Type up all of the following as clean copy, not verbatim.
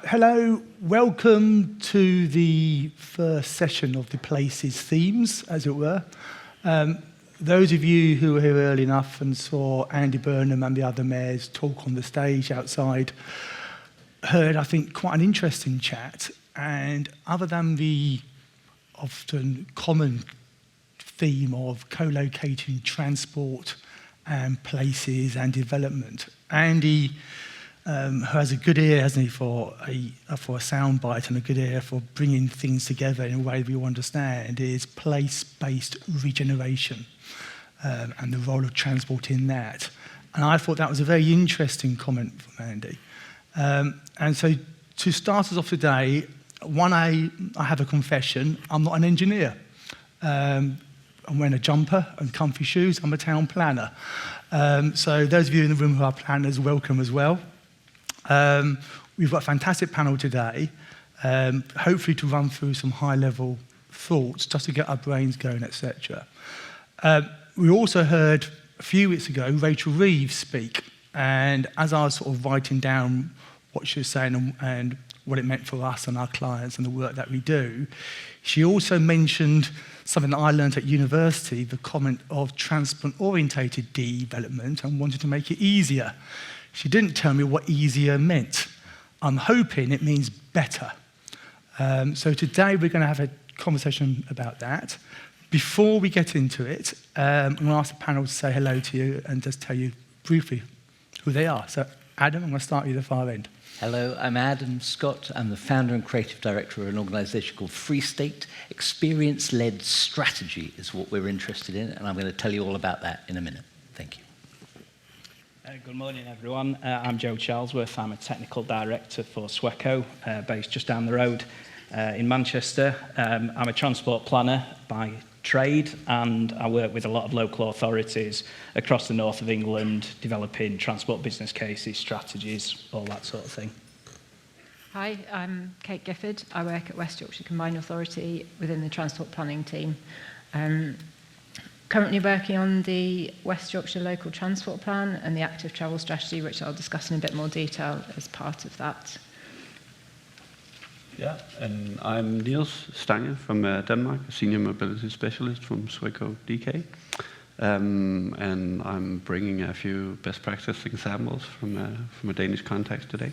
Hello, welcome to the first session of the Places themes, as it were. Those of you who were here early enough and saw Andy Burnham and the other mayors talk on the stage outside heard, I think, quite an interesting chat. And other than the often common theme of co-locating transport and places and development, Andy who has a good ear, hasn't he, for a soundbite and a good ear for bringing things together in a way we all understand, is place-based regeneration and the role of transport in that. And I thought that was a very interesting comment from Andy. And so to start us off today, I have a confession. I'm not an engineer. I'm wearing a jumper and comfy shoes. I'm a town planner. So those of you in the room who are planners, welcome as well. We've got a fantastic panel today, hopefully to run through some high-level thoughts, just to get our brains going, etc. We also heard a few weeks ago Rachel Reeves speak, and as I was sort of writing down what she was saying and what it meant for us and our clients and the work that we do, she also mentioned something that I learned at university, the comment of transport-orientated development, and wanted to make it easier. She didn't tell me what easier meant. I'm hoping it means better. So today we're going to have a conversation about that. Before we get into it, I'm going to ask the panel to say hello to you and just tell you briefly who they are. So Adam, I'm going to start with you at the far end. Hello, I'm Adam Scott. I'm the founder and creative director of an organisation called FreeState. Experience-led strategy is what we're interested in, and I'm going to tell you all about that in a minute. Thank you. Good morning, everyone. I'm Joe Charlesworth. I'm a technical director for Sweco, based just down the road in Manchester. I'm a transport planner by trade, and I work with a lot of local authorities across the north of England, developing transport business cases, strategies, all that sort of thing. Hi, I'm Kate Gifford. I work at West Yorkshire Combined Authority within the transport planning team. Currently working on the West Yorkshire Local Transport Plan and the Active Travel Strategy, which I'll discuss in a bit more detail as part of that. Yeah, and I'm Niels Stange from Denmark, a senior mobility specialist from Sweco DK. And I'm bringing a few best practice examples from a Danish context today.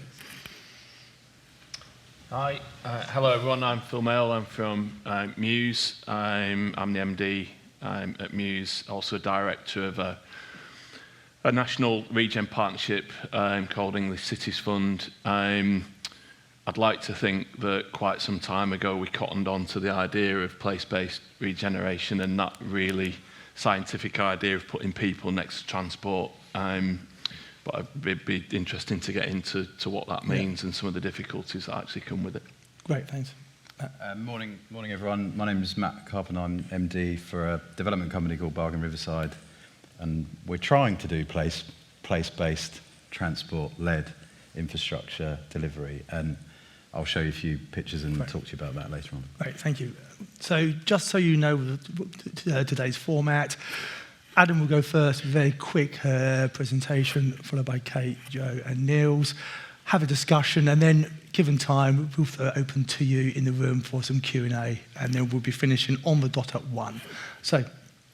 Hi, hello everyone. I'm Phil Mayall. I'm from Muse. I'm the MD. I'm at Muse, also a director of a national regen partnership called English Cities Fund. I'd like to think that quite some time ago we cottoned on to the idea of place-based regeneration and that really scientific idea of putting people next to transport. But it'd be interesting to get into what that means and some of the difficulties that actually come with it. Great, thanks. Morning everyone. My name is Matt Carpen. I'm MD for a development company called Bargain Riverside, and we're trying to do place-based transport-led infrastructure delivery, and I'll show you a few pictures and talk to you about that later on. Great, thank you. So just so you know today's format, Adam will go first, very quick presentation, followed by Kate, Joe and Niels. Have a discussion, and then, given time, we'll open to you in the room for some Q&A, and then we'll be finishing on the dot at 1. So,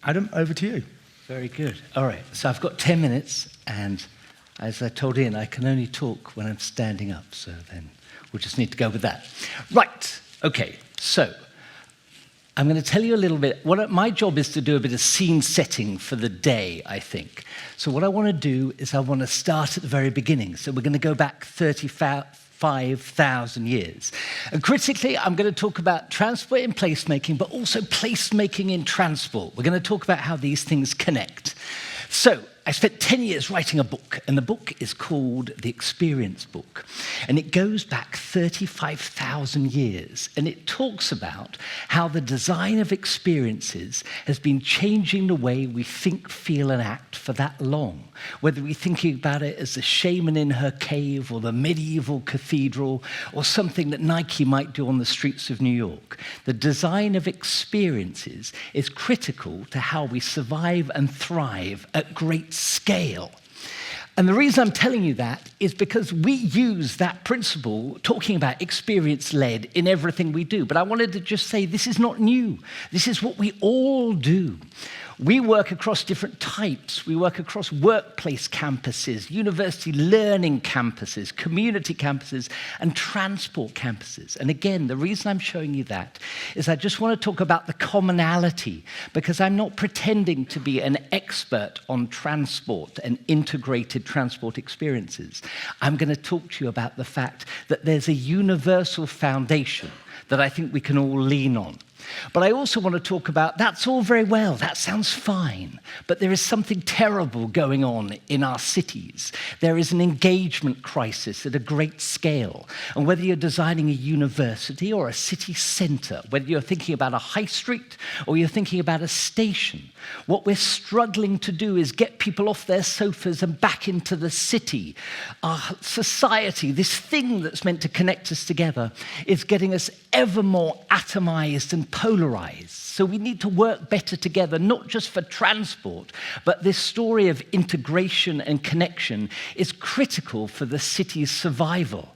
Adam, over to you. Very good. All right, so I've got 10 minutes, and as I told Ian, I can only talk when I'm standing up, so then we'll just need to go with that. Right, okay, so I'm going to tell you a little bit. My job is to do a bit of scene setting for the day, I think. So what I want to do is I want to start at the very beginning. So we're going to go back 35,000 years. And critically, I'm going to talk about transport in placemaking, but also placemaking in transport. We're going to talk about how these things connect. So I spent 10 years writing a book, and the book is called The Experience Book. And it goes back 35,000 years, and it talks about how the design of experiences has been changing the way we think, feel, and act for that long. Whether we're thinking about it as the shaman in her cave, or the medieval cathedral, or something that Nike might do on the streets of New York. The design of experiences is critical to how we survive and thrive at great scale. And the reason I'm telling you that is because we use that principle, talking about experience-led, in everything we do. But I wanted to just say this is not new. This is what we all do. We work across different types. We work across workplace campuses, university learning campuses, community campuses, and transport campuses. And again, the reason I'm showing you that is I just want to talk about the commonality, because I'm not pretending to be an expert on transport and integrated transport experiences. I'm going to talk to you about the fact that there's a universal foundation that I think we can all lean on. But I also want to talk about, that's all very well, that sounds fine, but there is something terrible going on in our cities. There is an engagement crisis at a great scale. And whether you're designing a university or a city centre, whether you're thinking about a high street or you're thinking about a station, what we're struggling to do is get people off their sofas and back into the city. Our society, this thing that's meant to connect us together, is getting us ever more atomized and polarized. So we need to work better together, not just for transport, but this story of integration and connection is critical for the city's survival.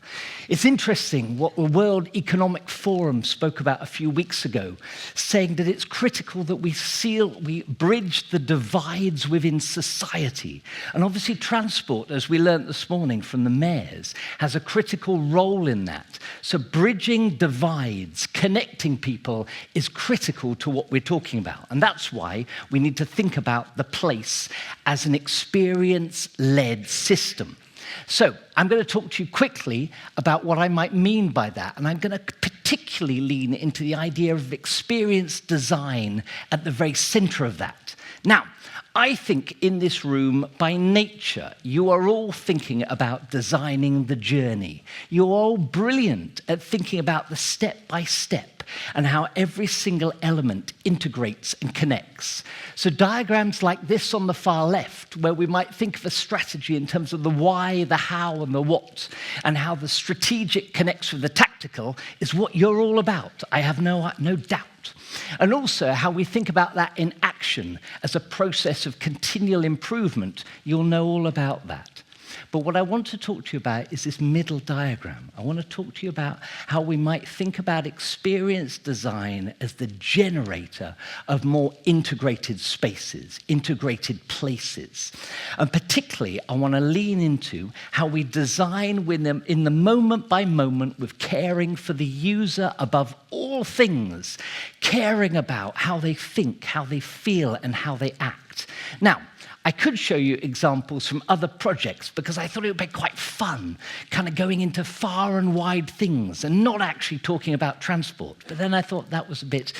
It's interesting what the World Economic Forum spoke about a few weeks ago, saying that it's critical that we bridge the divides within society. And obviously transport, as we learned this morning from the mayors, has a critical role in that. So bridging divides, connecting people is critical to what we're talking about. And that's why we need to think about the place as an experience-led system. So I'm going to talk to you quickly about what I might mean by that. And I'm going to particularly lean into the idea of experience design at the very center of that. Now, I think in this room, by nature, you are all thinking about designing the journey. You're all brilliant at thinking about the step-by-step and how every single element integrates and connects. So diagrams like this on the far left, where we might think of a strategy in terms of the why, the how, and the what, and how the strategic connects with the tactical, is what you're all about. I have no doubt. And also how we think about that in action as a process of continual improvement. You'll know all about that. But what I want to talk to you about is this middle diagram. I want to talk to you about how we might think about experience design as the generator of more integrated spaces, integrated places. And particularly, I want to lean into how we design with them in the moment by moment with caring for the user above all things, caring about how they think, how they feel, and how they act. Now, I could show you examples from other projects because I thought it would be quite fun, kind of going into far and wide things and not actually talking about transport. But then I thought that was a bit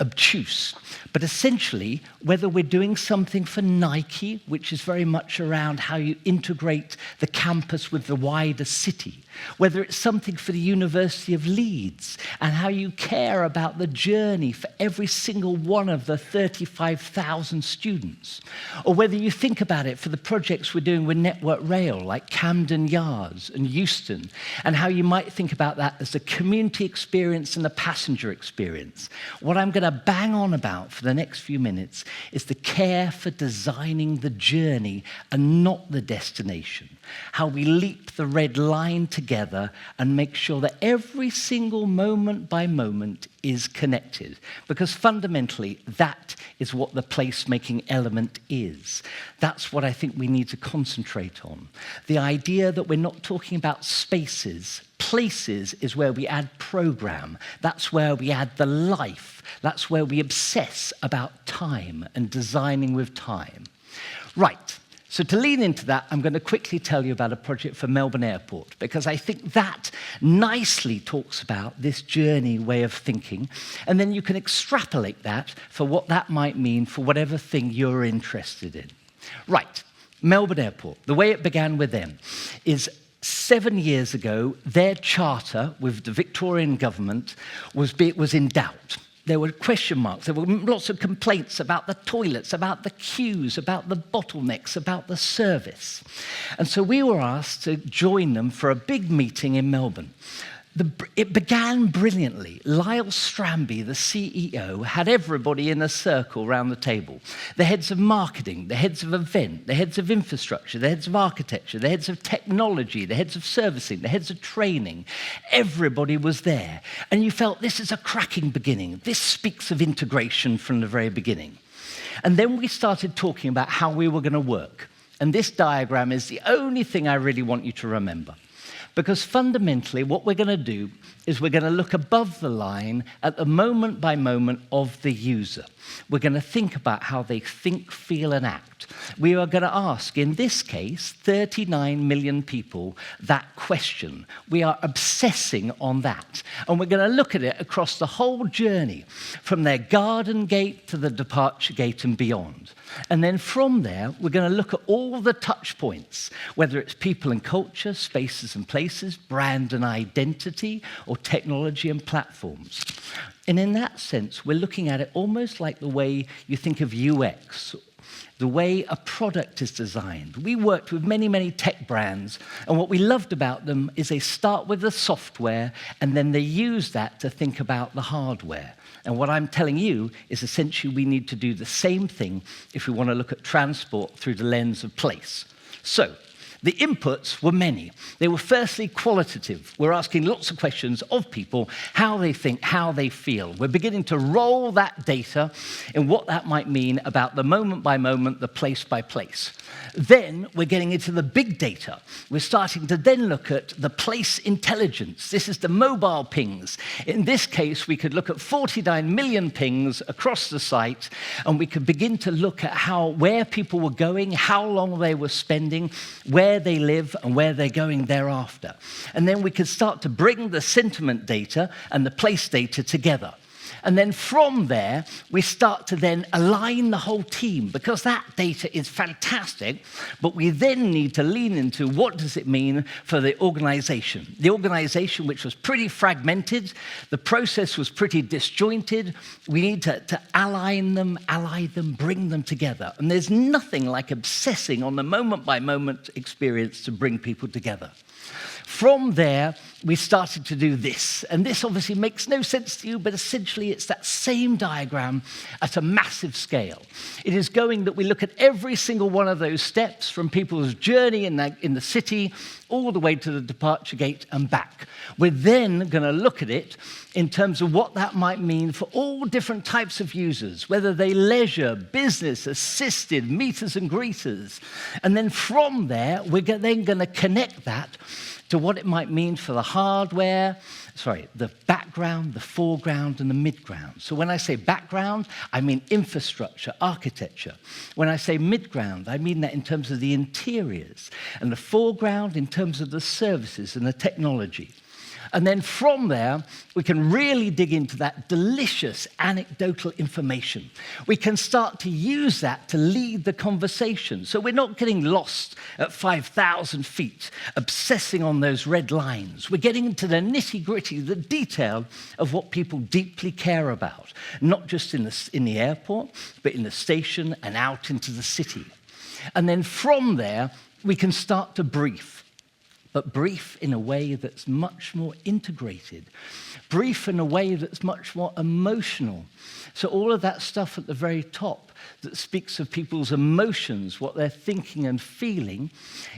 obtuse. But essentially, whether we're doing something for Nike, which is very much around how you integrate the campus with the wider city, whether it's something for the University of Leeds and how you care about the journey for every single one of the 35,000 students, or whether you think about it for the projects we're doing with Network Rail, like Camden Yards and Euston, and how you might think about that as a community experience and a passenger experience. What I'm going to bang on about for the next few minutes is the care for designing the journey and not the destination. How we leap the red line together and make sure that every single moment by moment is connected. Because fundamentally, that is what the placemaking element is. That's what I think we need to concentrate on. The idea that we're not talking about spaces. Places is where we add program. That's where we add the life. That's where we obsess about time and designing with time. Right. So to lean into that, I'm going to quickly tell you about a project for Melbourne Airport, because I think that nicely talks about this journey way of thinking, and then you can extrapolate that for what that might mean for whatever thing you're interested in. Right, Melbourne Airport, the way it began with them is 7 years ago, their charter with the Victorian government was in doubt. There were question marks. There were lots of complaints about the toilets, about the queues, about the bottlenecks, about the service. And so we were asked to join them for a big meeting in Melbourne. It began brilliantly. Lyle Stramby, the CEO, had everybody in a circle around the table. The heads of marketing, the heads of event, the heads of infrastructure, the heads of architecture, the heads of technology, the heads of servicing, the heads of training. Everybody was there. And you felt this is a cracking beginning. This speaks of integration from the very beginning. And then we started talking about how we were going to work. And this diagram is the only thing I really want you to remember. Because fundamentally, what we're going to do is we're going to look above the line at the moment by moment of the user. We're going to think about how they think, feel, and act. We are going to ask, in this case, 39 million people that question. We are obsessing on that. And we're going to look at it across the whole journey, from their garden gate to the departure gate and beyond. And then from there, we're going to look at all the touch points, whether it's people and culture, spaces and places, brand and identity, or technology and platforms. And in that sense, we're looking at it almost like the way you think of UX, the way a product is designed. We worked with many, many tech brands, and what we loved about them is they start with the software, and then they use that to think about the hardware. And what I'm telling you is essentially we need to do the same thing if we want to look at transport through the lens of place. So, the inputs were many. They were firstly qualitative. We're asking lots of questions of people, how they think, how they feel. We're beginning to roll that data and what that might mean about the moment by moment, the place by place. Then we're getting into the big data. We're starting to then look at the place intelligence. This is the mobile pings. In this case, we could look at 49 million pings across the site, and we could begin to look at where people were going, how long they were spending, where they live, and where they're going thereafter. And then we could start to bring the sentiment data and the place data together. And then from there, we start to then align the whole team, because that data is fantastic, but we then need to lean into what does it mean for the organization. The organization, which was pretty fragmented, the process was pretty disjointed. We need to ally them, bring them together. And there's nothing like obsessing on the moment-by-moment experience to bring people together. From there, we started to do this. And this obviously makes no sense to you, but essentially it's that same diagram at a massive scale. It is going that we look at every single one of those steps from people's journey in the city all the way to the departure gate and back. We're then going to look at it in terms of what that might mean for all different types of users, whether they leisure, business, assisted, meeters and greeters. And then from there, we're then going to connect that to what it might mean for the the background, the foreground, and the midground. So when I say background, I mean infrastructure, architecture. When I say midground, I mean that in terms of the interiors, and the foreground in terms of the services and the technology. And then from there, we can really dig into that delicious anecdotal information. We can start to use that to lead the conversation. So we're not getting lost at 5,000 feet, obsessing on those red lines. We're getting into the nitty-gritty, the detail of what people deeply care about, not just in the airport, but in the station and out into the city. And then from there, we can start to brief. But brief in a way that's much more integrated. Brief in a way that's much more emotional. So all of that stuff at the very top that speaks of people's emotions, what they're thinking and feeling,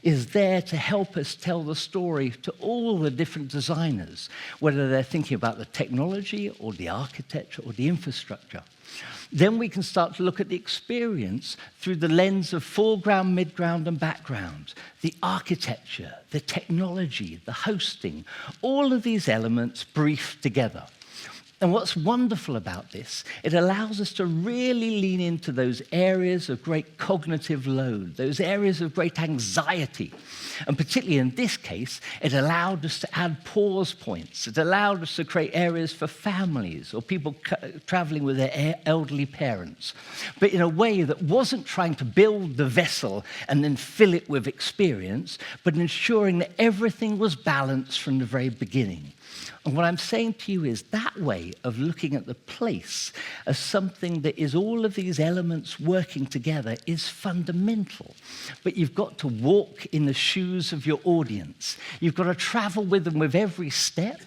is there to help us tell the story to all the different designers, whether they're thinking about the technology or the architecture or the infrastructure. Then we can start to look at the experience through the lens of foreground, midground, and background. The architecture, the technology, the hosting, all of these elements briefed together. And what's wonderful about this, it allows us to really lean into those areas of great cognitive load, those areas of great anxiety. And particularly in this case, it allowed us to add pause points. It allowed us to create areas for families or people traveling with their elderly parents, but in a way that wasn't trying to build the vessel and then fill it with experience, but ensuring that everything was balanced from the very beginning. And what I'm saying to you is that way, way of looking at the place as something that is all of these elements working together is fundamental. But you've got to walk in the shoes of your audience. You've got to travel with them with every step.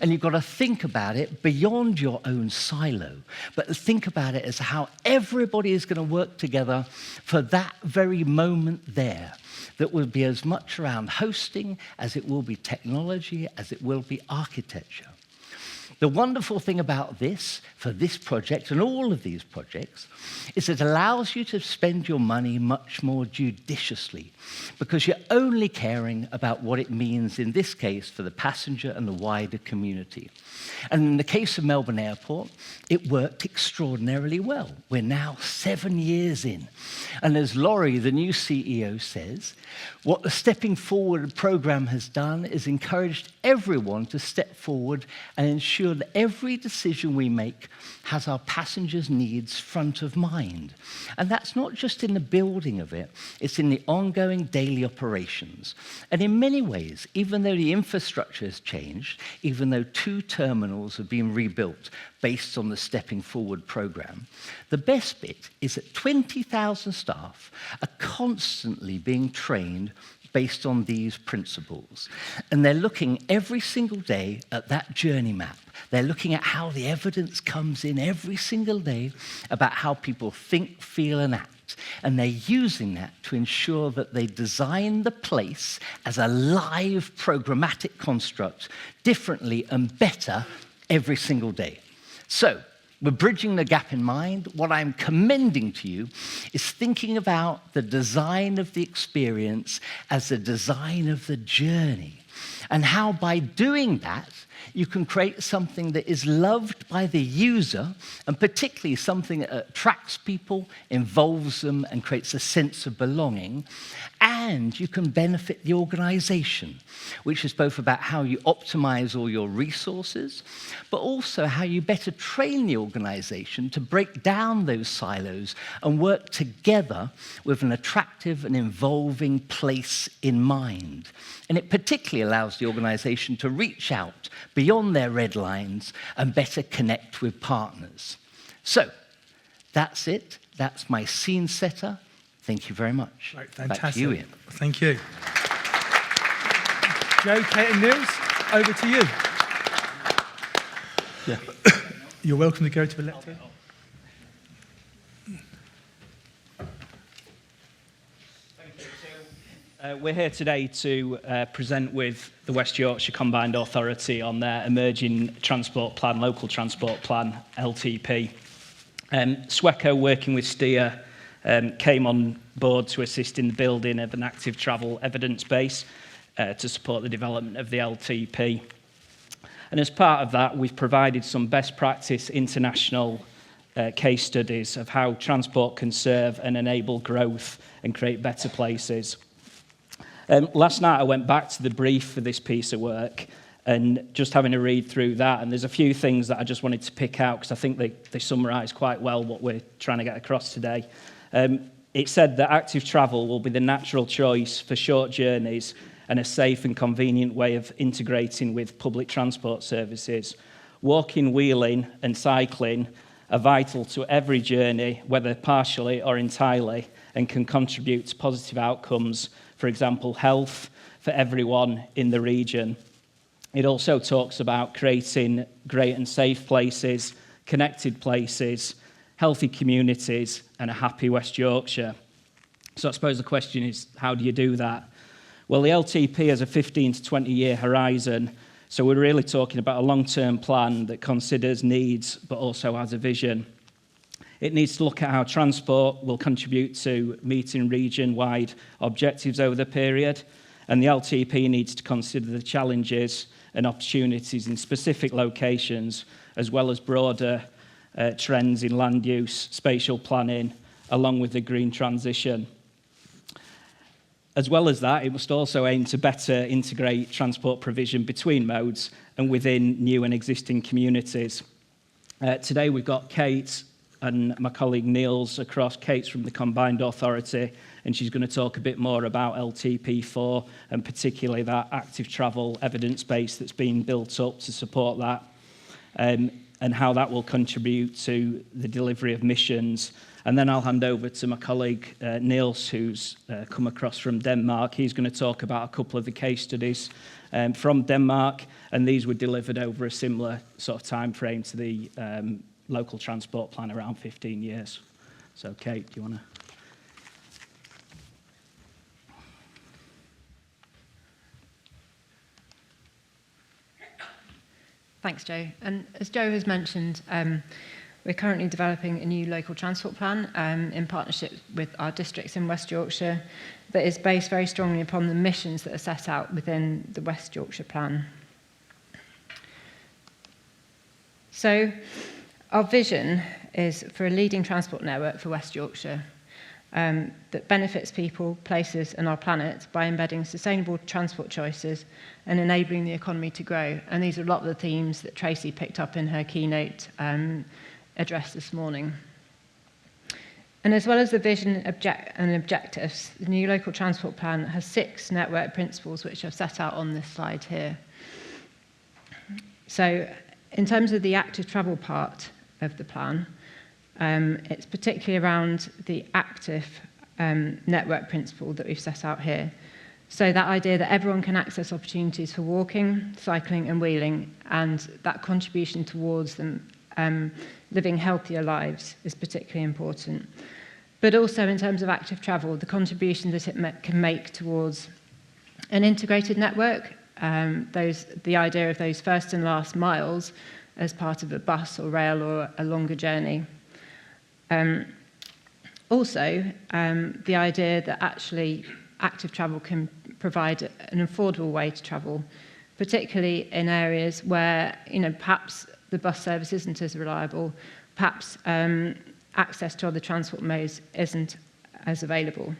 And you've got to think about it beyond your own silo, but think about it as how everybody is going to work together for that very moment there. That will be as much around hosting as it will be technology, as it will be architecture. The wonderful thing about this, for this project and all of these projects, is it allows you to spend your money much more judiciously because you're only caring about what it means, in this case, for the passenger and the wider community. And in the case of Melbourne Airport, it worked extraordinarily well. We're now 7 years in. And as Laurie, the new CEO, says, what the Stepping Forward program has done is encouraged everyone to step forward and ensure that every decision we make has our passengers' needs front of mind. And that's not just in the building of it, it's in the ongoing daily operations. And in many ways, even though the infrastructure has changed, even though 2 terminals have been rebuilt based on the Stepping Forward program, the best bit is that 20,000 staff are constantly being trained based on these principles. And they're looking every single day at that journey map. They're looking at how the evidence comes in every single day about how people think, feel, and act. And they're using that to ensure that they design the place as a live programmatic construct differently and better every single day. So, with bridging the gap in mind, what I'm commending to you is thinking about the design of the experience as the design of the journey, and how by doing that, you can create something that is loved by the user, and particularly something that attracts people, involves them, and creates a sense of belonging. And you can benefit the organization, which is both about how you optimize all your resources, but also how you better train the organization to break down those silos and work together with an attractive and involving place in mind. And it particularly allows the organization to reach out beyond their red lines and better connect with partners. So, that's it. That's my scene setter. Thank you very much. Right, fantastic. Back to you, Ian. Thank you. Joe, Kate and Niels, over to you. Yeah. You're welcome to go to the left here. We're here today to present with the West Yorkshire Combined Authority on their Emerging Transport Plan, Local Transport Plan, LTP. Sweco, working with STEER, came on board to assist in the building of an active travel evidence base to support the development of the LTP. And as part of that, we've provided some best practice international case studies of how transport can serve and enable growth and create better places. Last night I went back to the brief for this piece of work and just having a read through that, and there's a few things that I just wanted to pick out because I think they summarise quite well what we're trying to get across today. It said that active travel will be the natural choice for short journeys and a safe and convenient way of integrating with public transport services. Walking, wheeling and cycling are vital to every journey, whether partially or entirely, and can contribute to positive outcomes, for example, health for everyone in the region. It also talks about creating great and safe places, connected places, healthy communities, and a happy West Yorkshire. So I suppose the question is, how do you do that? Well, the LTP has a 15 to 20-year horizon, so we're really talking about a long-term plan that considers needs, but also has a vision. It needs to look at how transport will contribute to meeting region-wide objectives over the period, and the LTP needs to consider the challenges and opportunities in specific locations, as well as broader trends in land use, spatial planning, along with the green transition. As well as that, it must also aim to better integrate transport provision between modes and within new and existing communities. Today we've got Kate and my colleague Niels across. Kate's from the Combined Authority, and she's going to talk a bit more about LTP4 and particularly that active travel evidence base that's been built up to support that. And and how that will contribute to the delivery of missions. And then I'll hand over to my colleague Niels, who's come across from Denmark. He's going to talk about a couple of the case studies from Denmark, and these were delivered over a similar sort of time frame to the local transport plan, around 15 years. So Kate, do you want to? Thanks, Joe. And as Joe has mentioned, we're currently developing a new local transport plan in partnership with our districts in West Yorkshire that is based very strongly upon the missions that are set out within the West Yorkshire plan. So our vision is for a leading transport network for West Yorkshire that benefits people, places and our planet by embedding sustainable transport choices and enabling the economy to grow. And these are a lot of the themes that Tracy picked up in her keynote address this morning. And as well as the vision and objectives, the new local transport plan has 6 network principles which are set out on this slide here. So in terms of the active travel part of the plan, it's particularly around the active network principle that we've set out here. So that idea that everyone can access opportunities for walking, cycling and wheeling, and that contribution towards them living healthier lives is particularly important. But also in terms of active travel, the contribution that it can make towards an integrated network, the idea of those first and last miles as part of a bus or rail or a longer journey. Also, the idea that actually active travel can provide an affordable way to travel, particularly in areas where, perhaps the bus service isn't as reliable, perhaps access to other transport modes isn't as available.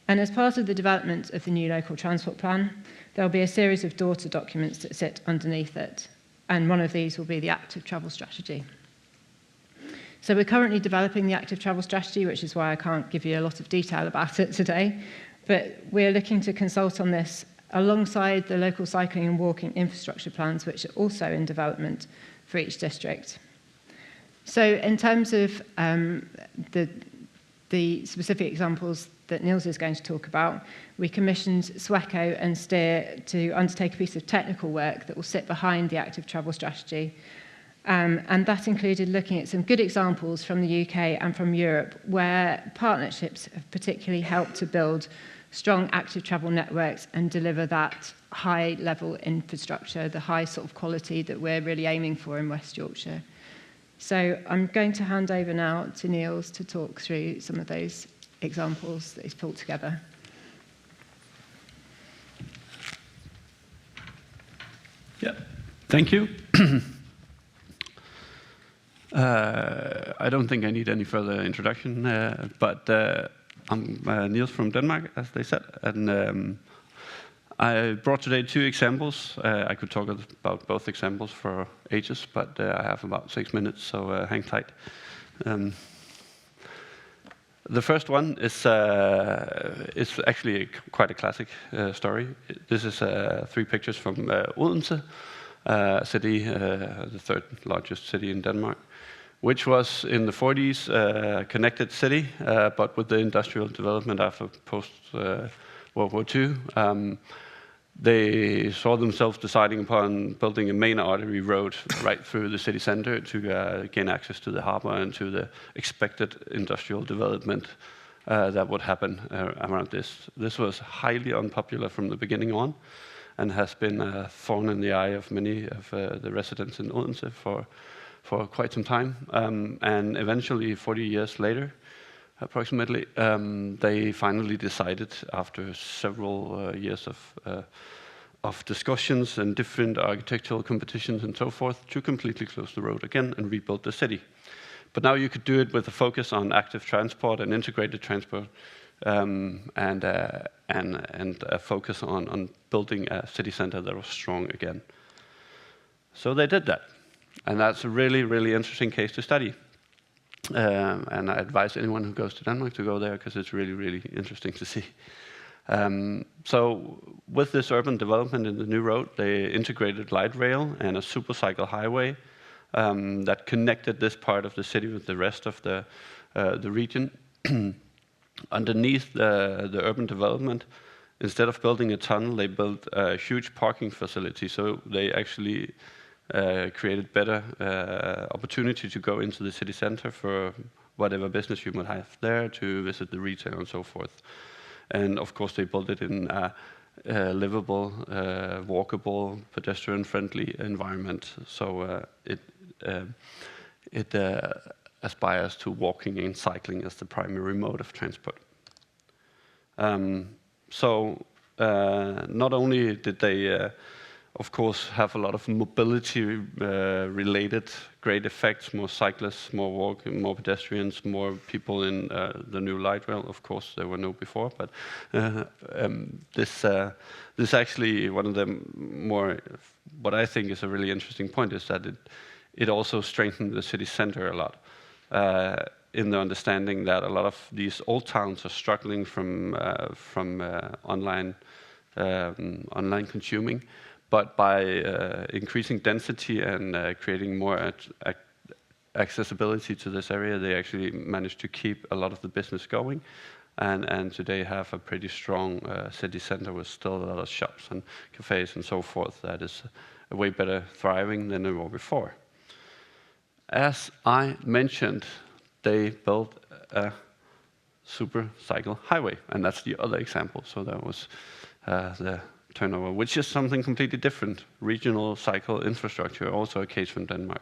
And as part of the development of the new local transport plan, there'll be a series of daughter documents that sit underneath it, and one of these will be the active travel strategy. So we're currently developing the active travel strategy, which is why I can't give you a lot of detail about it today, but we're looking to consult on this alongside the local cycling and walking infrastructure plans, which are also in development for each district. So in terms of the specific examples that Niels is going to talk about, we commissioned Sweco and Steer to undertake a piece of technical work that will sit behind the active travel strategy. And that included looking at some good examples from the UK and from Europe where partnerships have particularly helped to build strong active travel networks and deliver that high level infrastructure, the high sort of quality that we're really aiming for in West Yorkshire. So I'm going to hand over now to Niels to talk through some of those examples that he's pulled together. Yeah, thank you. I don't think I need any further introduction, but I'm Niels from Denmark, as they said, and I brought today 2 examples. I could talk about both examples for ages, but I have about 6 minutes, so hang tight. The first one is actually quite a classic story. This is 3 pictures from Odense, city, the 3rd largest city in Denmark, which was in the 40s a connected city, but with the industrial development after post-World War II, they saw themselves deciding upon building a main artery road right through the city center to gain access to the harbor and to the expected industrial development that would happen around this. This was highly unpopular from the beginning on and has been a thorn in the eye of many of the residents in Odense for quite some time. And eventually, 40 years later, approximately, they finally decided, after several years of discussions and different architectural competitions and so forth, to completely close the road again and rebuild the city. But now you could do it with a focus on active transport and integrated transport, and a focus on building a city center that was strong again. So they did that, and that's a really, really interesting case to study. And I advise anyone who goes to Denmark to go there because it's really, really interesting to see. So with this urban development in the new road, they integrated light rail and a supercycle highway that connected this part of the city with the rest of the region. Underneath the urban development, instead of building a tunnel, they built a huge parking facility. So they actually created better opportunity to go into the city center for whatever business you might have there, to visit the retail and so forth. And of course, they built it in a livable, walkable, pedestrian-friendly environment. So it aspires to walking and cycling as the primary mode of transport. Not only did they of course, have a lot of mobility-related great effects, more cyclists, more walking, more pedestrians, more people in the new light rail. Of course, there were no before, but this actually one of the more, what I think is a really interesting point is that it also strengthened the city center a lot in the understanding that a lot of these old towns are struggling from online consuming. But by increasing density and creating more accessibility to this area, they actually managed to keep a lot of the business going, and today have a pretty strong city center with still a lot of shops and cafes and so forth that is a way better thriving than they were before. As I mentioned, they built a super cycle highway, and that's the other example. So that was the turnover, which is something completely different. Regional cycle infrastructure, also a case from Denmark,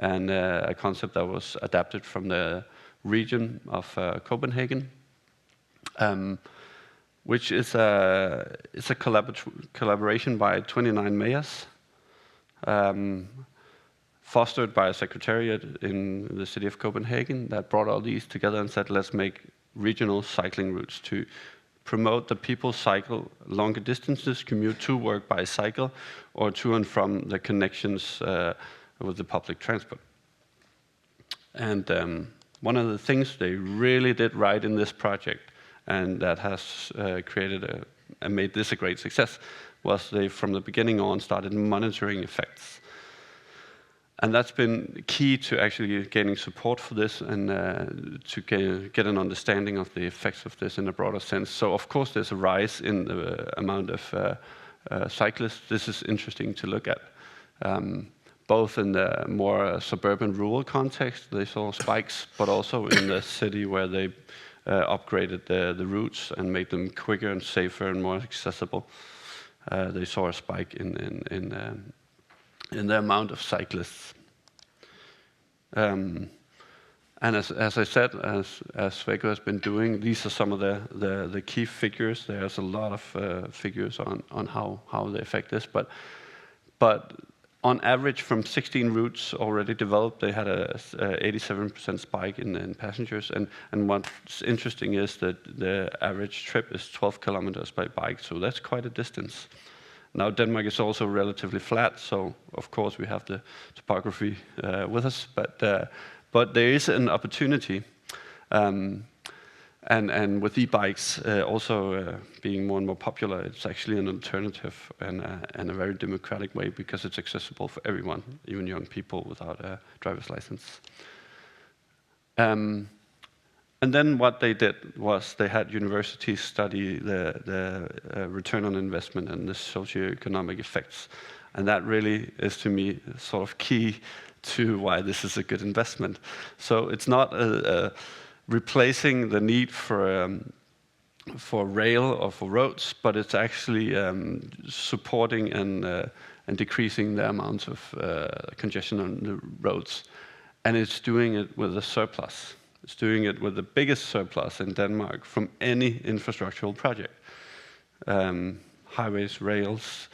and a concept that was adapted from the region of Copenhagen, which is a collaboration by 29 mayors, fostered by a secretariat in the city of Copenhagen that brought all these together and said, let's make regional cycling routes to promote that people cycle longer distances, commute to work by cycle, or to and from the connections with the public transport. And one of the things they really did right in this project, and that has created and made this a great success, was they, from the beginning on, started monitoring effects. And that's been key to actually gaining support for this and to get an understanding of the effects of this in a broader sense. So of course there's a rise in the amount of cyclists. This is interesting to look at. Both in the more suburban rural context, they saw spikes, but also in the city where they upgraded the routes and made them quicker and safer and more accessible. They saw a spike in the amount of cyclists. And as I said, as Sweco has been doing, these are some of the key figures. There's a lot of figures on how they affect this, but on average, from 16 routes already developed, they had a 87% spike in passengers. And what's interesting is that the average trip is 12 kilometers by bike, so that's quite a distance. Now, Denmark is also relatively flat, so of course we have the topography with us, but there is an opportunity. And with e-bikes also being more and more popular, it's actually an alternative and a very democratic way because it's accessible for everyone, even young people without a driver's license. And then what they did was they had universities study the return on investment and the socioeconomic effects. And that really is, to me, sort of key to why this is a good investment. So it's not replacing the need for rail or for roads, but it's actually supporting and decreasing the amount of congestion on the roads. And it's doing it with a surplus. It's doing it with the biggest surplus in Denmark from any infrastructural project. Highways, rails,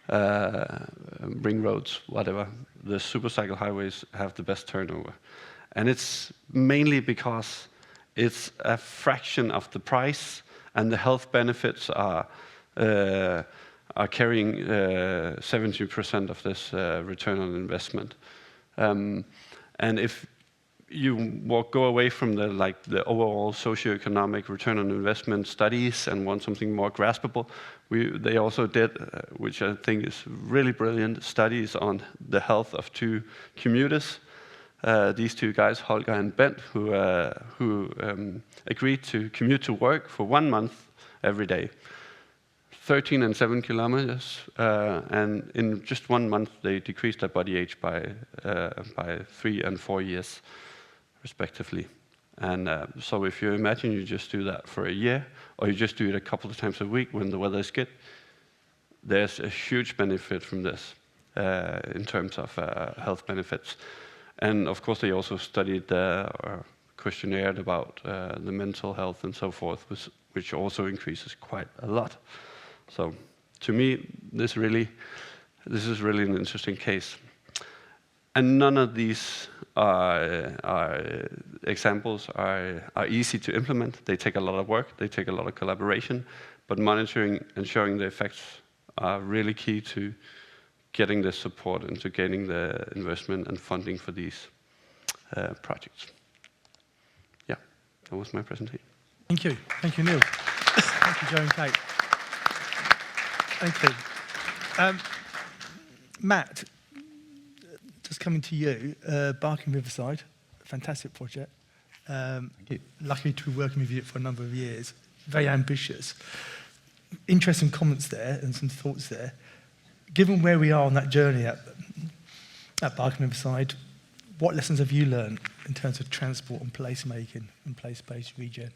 ring roads, whatever. The supercycle highways have the best turnover. And it's mainly because it's a fraction of the price, and the health benefits are carrying 70% of this return on investment. And if you go away from the overall socioeconomic return on investment studies and want something more graspable, They also did, which I think is really brilliant, studies on the health of two commuters. These two guys, Holger and Bent, who agreed to commute to work for 1 month every day. 13 and 7 kilometers, and in just 1 month they decreased their body age by 3 and 4 years, respectively. And so if you imagine you just do that for a year, or you just do it a couple of times a week when the weather is good, there's a huge benefit from this in terms of health benefits. And of course they also studied or questionnaire about the mental health and so forth, which also increases quite a lot. So to me, this is really an interesting case. And none of these examples are easy to implement. They take a lot of work, they take a lot of collaboration, but monitoring and showing the effects are really key to getting the support and to gaining the investment and funding for these projects. Yeah, that was my presentation. Thank you. Thank you, Niels. Thank you, Joe and Kate. Thank you. Matt, just coming to you, Barking Riverside, fantastic project. Thank you. Lucky to be working with you for a number of years. Very ambitious. Interesting comments there and some thoughts there. Given where we are on that journey at Barking Riverside, what lessons have you learned in terms of transport and placemaking and place-based regen?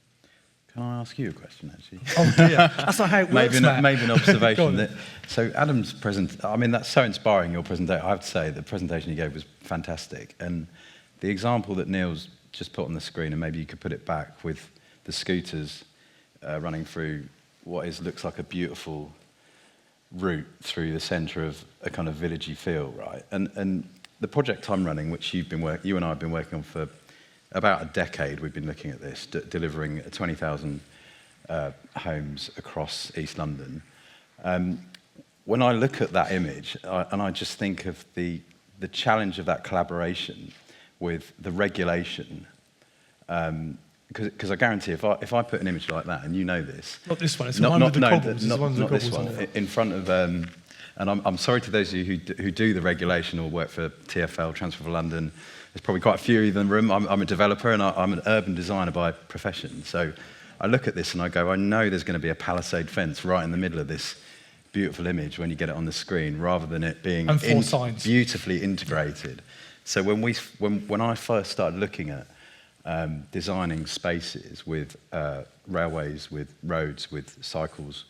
Can I ask you a question, actually? Oh dear, that's not how it works, Matt. Maybe an observation. So Adam's that's so inspiring, your presentation. I have to say, the presentation you gave was fantastic. And the example that Niels just put on the screen, and maybe you could put it back with the scooters running through what looks like a beautiful route through the centre of a kind of villagey feel, right? And the project I'm running, which you and I have been working on for about a decade, we've been looking at this, delivering 20,000 homes across East London. When I look at that image, and I just think of the challenge of that collaboration with the regulation, because I guarantee if I put an image like that, and you know this... Not this one, it's one with the cobbles. Not this one, in front of... and I'm sorry to those of you who do the regulation or work for TfL, Transport for London. There's probably quite a few of you in the room. I'm a developer and I'm an urban designer by profession. So I look at this and I go, I know there's going to be a palisade fence right in the middle of this beautiful image when you get it on the screen, rather than it being beautifully integrated. So when I first started looking at designing spaces with railways, with roads, with cycles,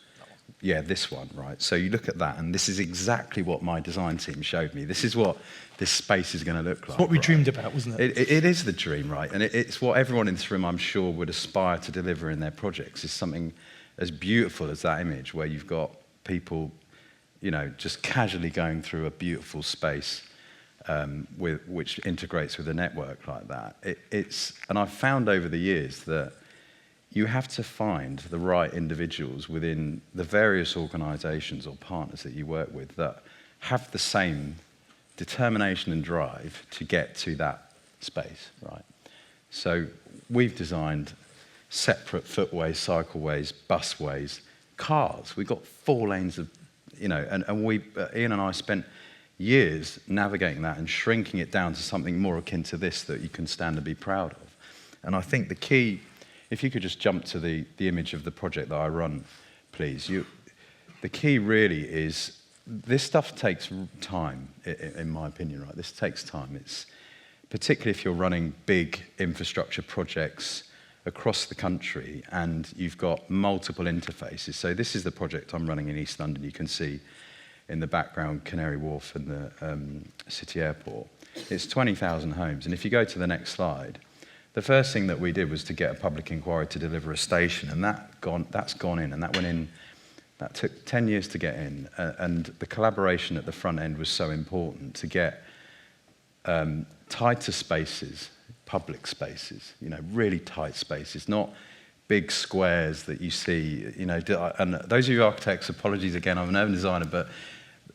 yeah, this one, right? So you look at that, and this is exactly what my design team showed me. This is what this space is going to look like. It's what we dreamed about, wasn't it? It is the dream, right? And it's what everyone in this room, I'm sure, would aspire to deliver in their projects, is something as beautiful as that image, where you've got people, just casually going through a beautiful space which integrates with a network like that. And I've found over the years that you have to find the right individuals within the various organisations or partners that you work with that have the same determination and drive to get to that space, right? So we've designed separate footways, cycleways, busways, cars. We've got 4 lanes of, and Iain and I spent years navigating that and shrinking it down to something more akin to this that you can stand and be proud of. And I think the key, if you could just jump to the image of the project that I run, please. The key really is, this stuff takes time, in my opinion, right? This takes time. It's particularly if you're running big infrastructure projects across the country and you've got multiple interfaces. So this is the project I'm running in East London. You can see in the background Canary Wharf and the City Airport. It's 20,000 homes. And if you go to the next slide, the first thing that we did was to get a public inquiry to deliver a station, and that's gone in, and that went in. That took 10 years to get in, and the collaboration at the front end was so important to get tighter spaces, public spaces, really tight spaces, not big squares that you see, and those of you architects, apologies again, I'm an urban designer, but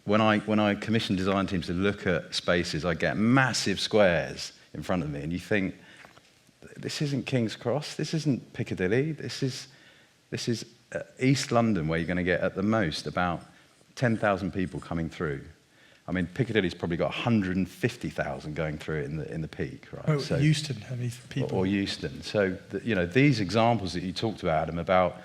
when I commission design teams to look at spaces, I get massive squares in front of me, and you think, this isn't King's Cross, this isn't Piccadilly, this is East London, where you're going to get at the most about 10,000 people coming through. I mean, Piccadilly's probably got 150,000 going through it in the peak, right? Oh, so, Euston, how many people? Or Euston. So, these examples that you talked about, Adam, about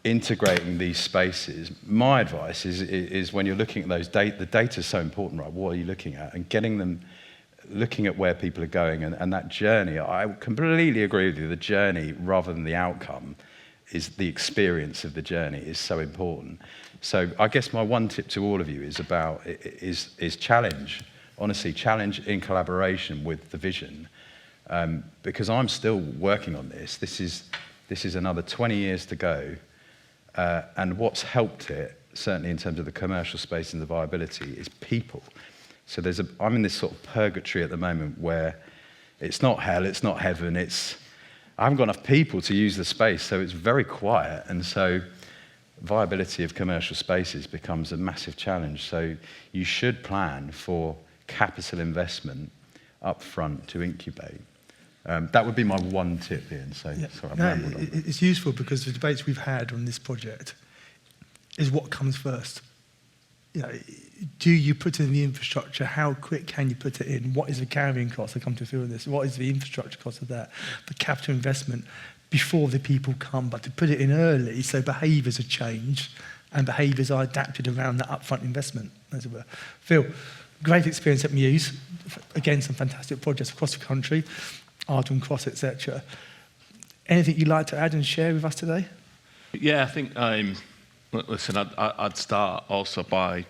integrating these spaces, my advice is when you're looking at those the data is so important, right? What are you looking at? And getting them, looking at where people are going and that journey. I completely agree with you. The journey, rather than the outcome, is the experience of the journey is so important. So I guess my one tip to all of you is challenge. Honestly, challenge in collaboration with the vision, because I'm still working on this. This is another 20 years to go, and what's helped it, certainly in terms of the commercial space and the viability, is people. So I'm in this sort of purgatory at the moment where it's not hell, it's not heaven, I haven't got enough people to use the space, so it's very quiet, and so viability of commercial spaces becomes a massive challenge. So you should plan for capital investment up front to incubate. That would be my one tip, Iain. So, yeah. Sorry, I've no, rambled on. it's useful because the debates we've had on this project is what comes first. Do you put in the infrastructure? How quick can you put it in? What is the carrying cost? I come to feel this. What is the infrastructure cost of that? The capital investment before the people come, but to put it in early so behaviours are changed and behaviours are adapted around that upfront investment, as it were. Phil, great experience at Muse. Again, some fantastic projects across the country, Ardwin Cross, etc. Anything you'd like to add and share with us today? Yeah, I think, listen, I'd start also by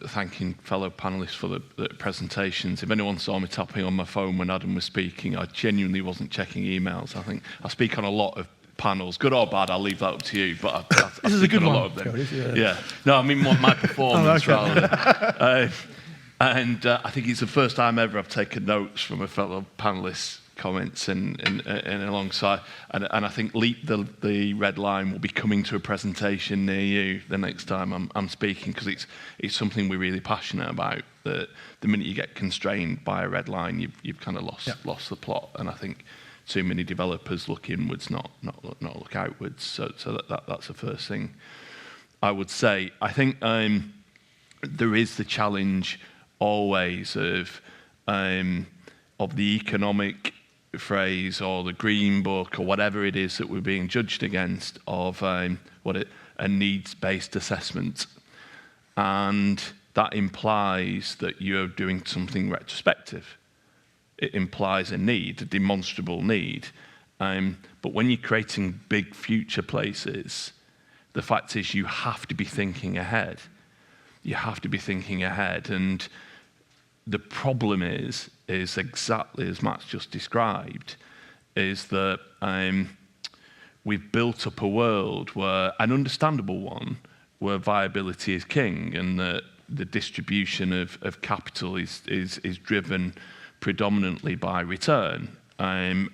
thanking fellow panellists for the presentations. If anyone saw me tapping on my phone when Adam was speaking, I genuinely wasn't checking emails. I think I speak on a lot of panels, good or bad, I'll leave that up to you, but I speak on a lot of them. Yeah. No, I mean my performance rather than... I think it's the first time ever I've taken notes from a fellow panellist's comments and alongside, and I think the red line will be coming to a presentation near you the next time I'm speaking, because it's something we're really passionate about. That the minute you get constrained by a red line, you've kind of lost the plot, and I think too many developers look inwards, not look outwards. So that's the first thing I would say. I think there is the challenge always of the economic phrase or the green book or whatever it is that we're being judged against of a needs-based assessment, and that implies that you're doing something retrospective. It implies a need, a demonstrable need, but when you're creating big future places, the fact is you have to be thinking ahead. You have to be thinking ahead, and the problem is exactly as Matt's just described, is that we've built up a world where, an understandable one, where viability is king, and that the distribution of capital is driven predominantly by return, and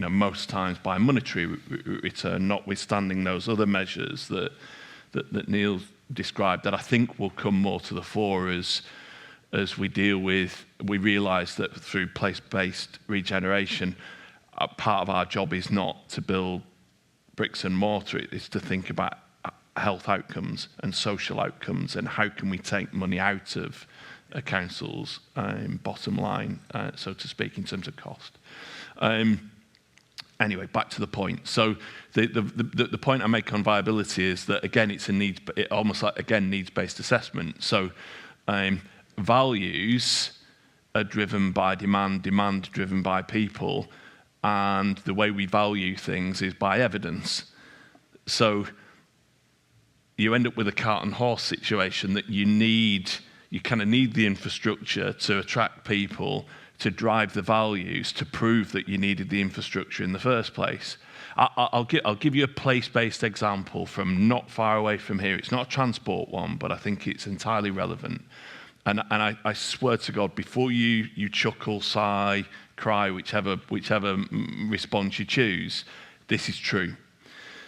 most times by monetary return, notwithstanding those other measures that Niels described, that I think will come more to the fore as we realise that through place-based regeneration, part of our job is not to build bricks and mortar, it is to think about health outcomes and social outcomes, and how can we take money out of a council's bottom line, so to speak, in terms of cost. Anyway, back to the point. So the point I make on viability is that, again, it's almost like, again, needs-based assessment. So values are driven by demand driven by people, and the way we value things is by evidence. So you end up with a cart and horse situation, that you kind of need the infrastructure to attract people, to drive the values, to prove that you needed the infrastructure in the first place. I'll give you a place-based example from not far away from here. It's not a transport one, but I think it's entirely relevant. And I swear to God, before you chuckle, sigh, cry, whichever response you choose, this is true.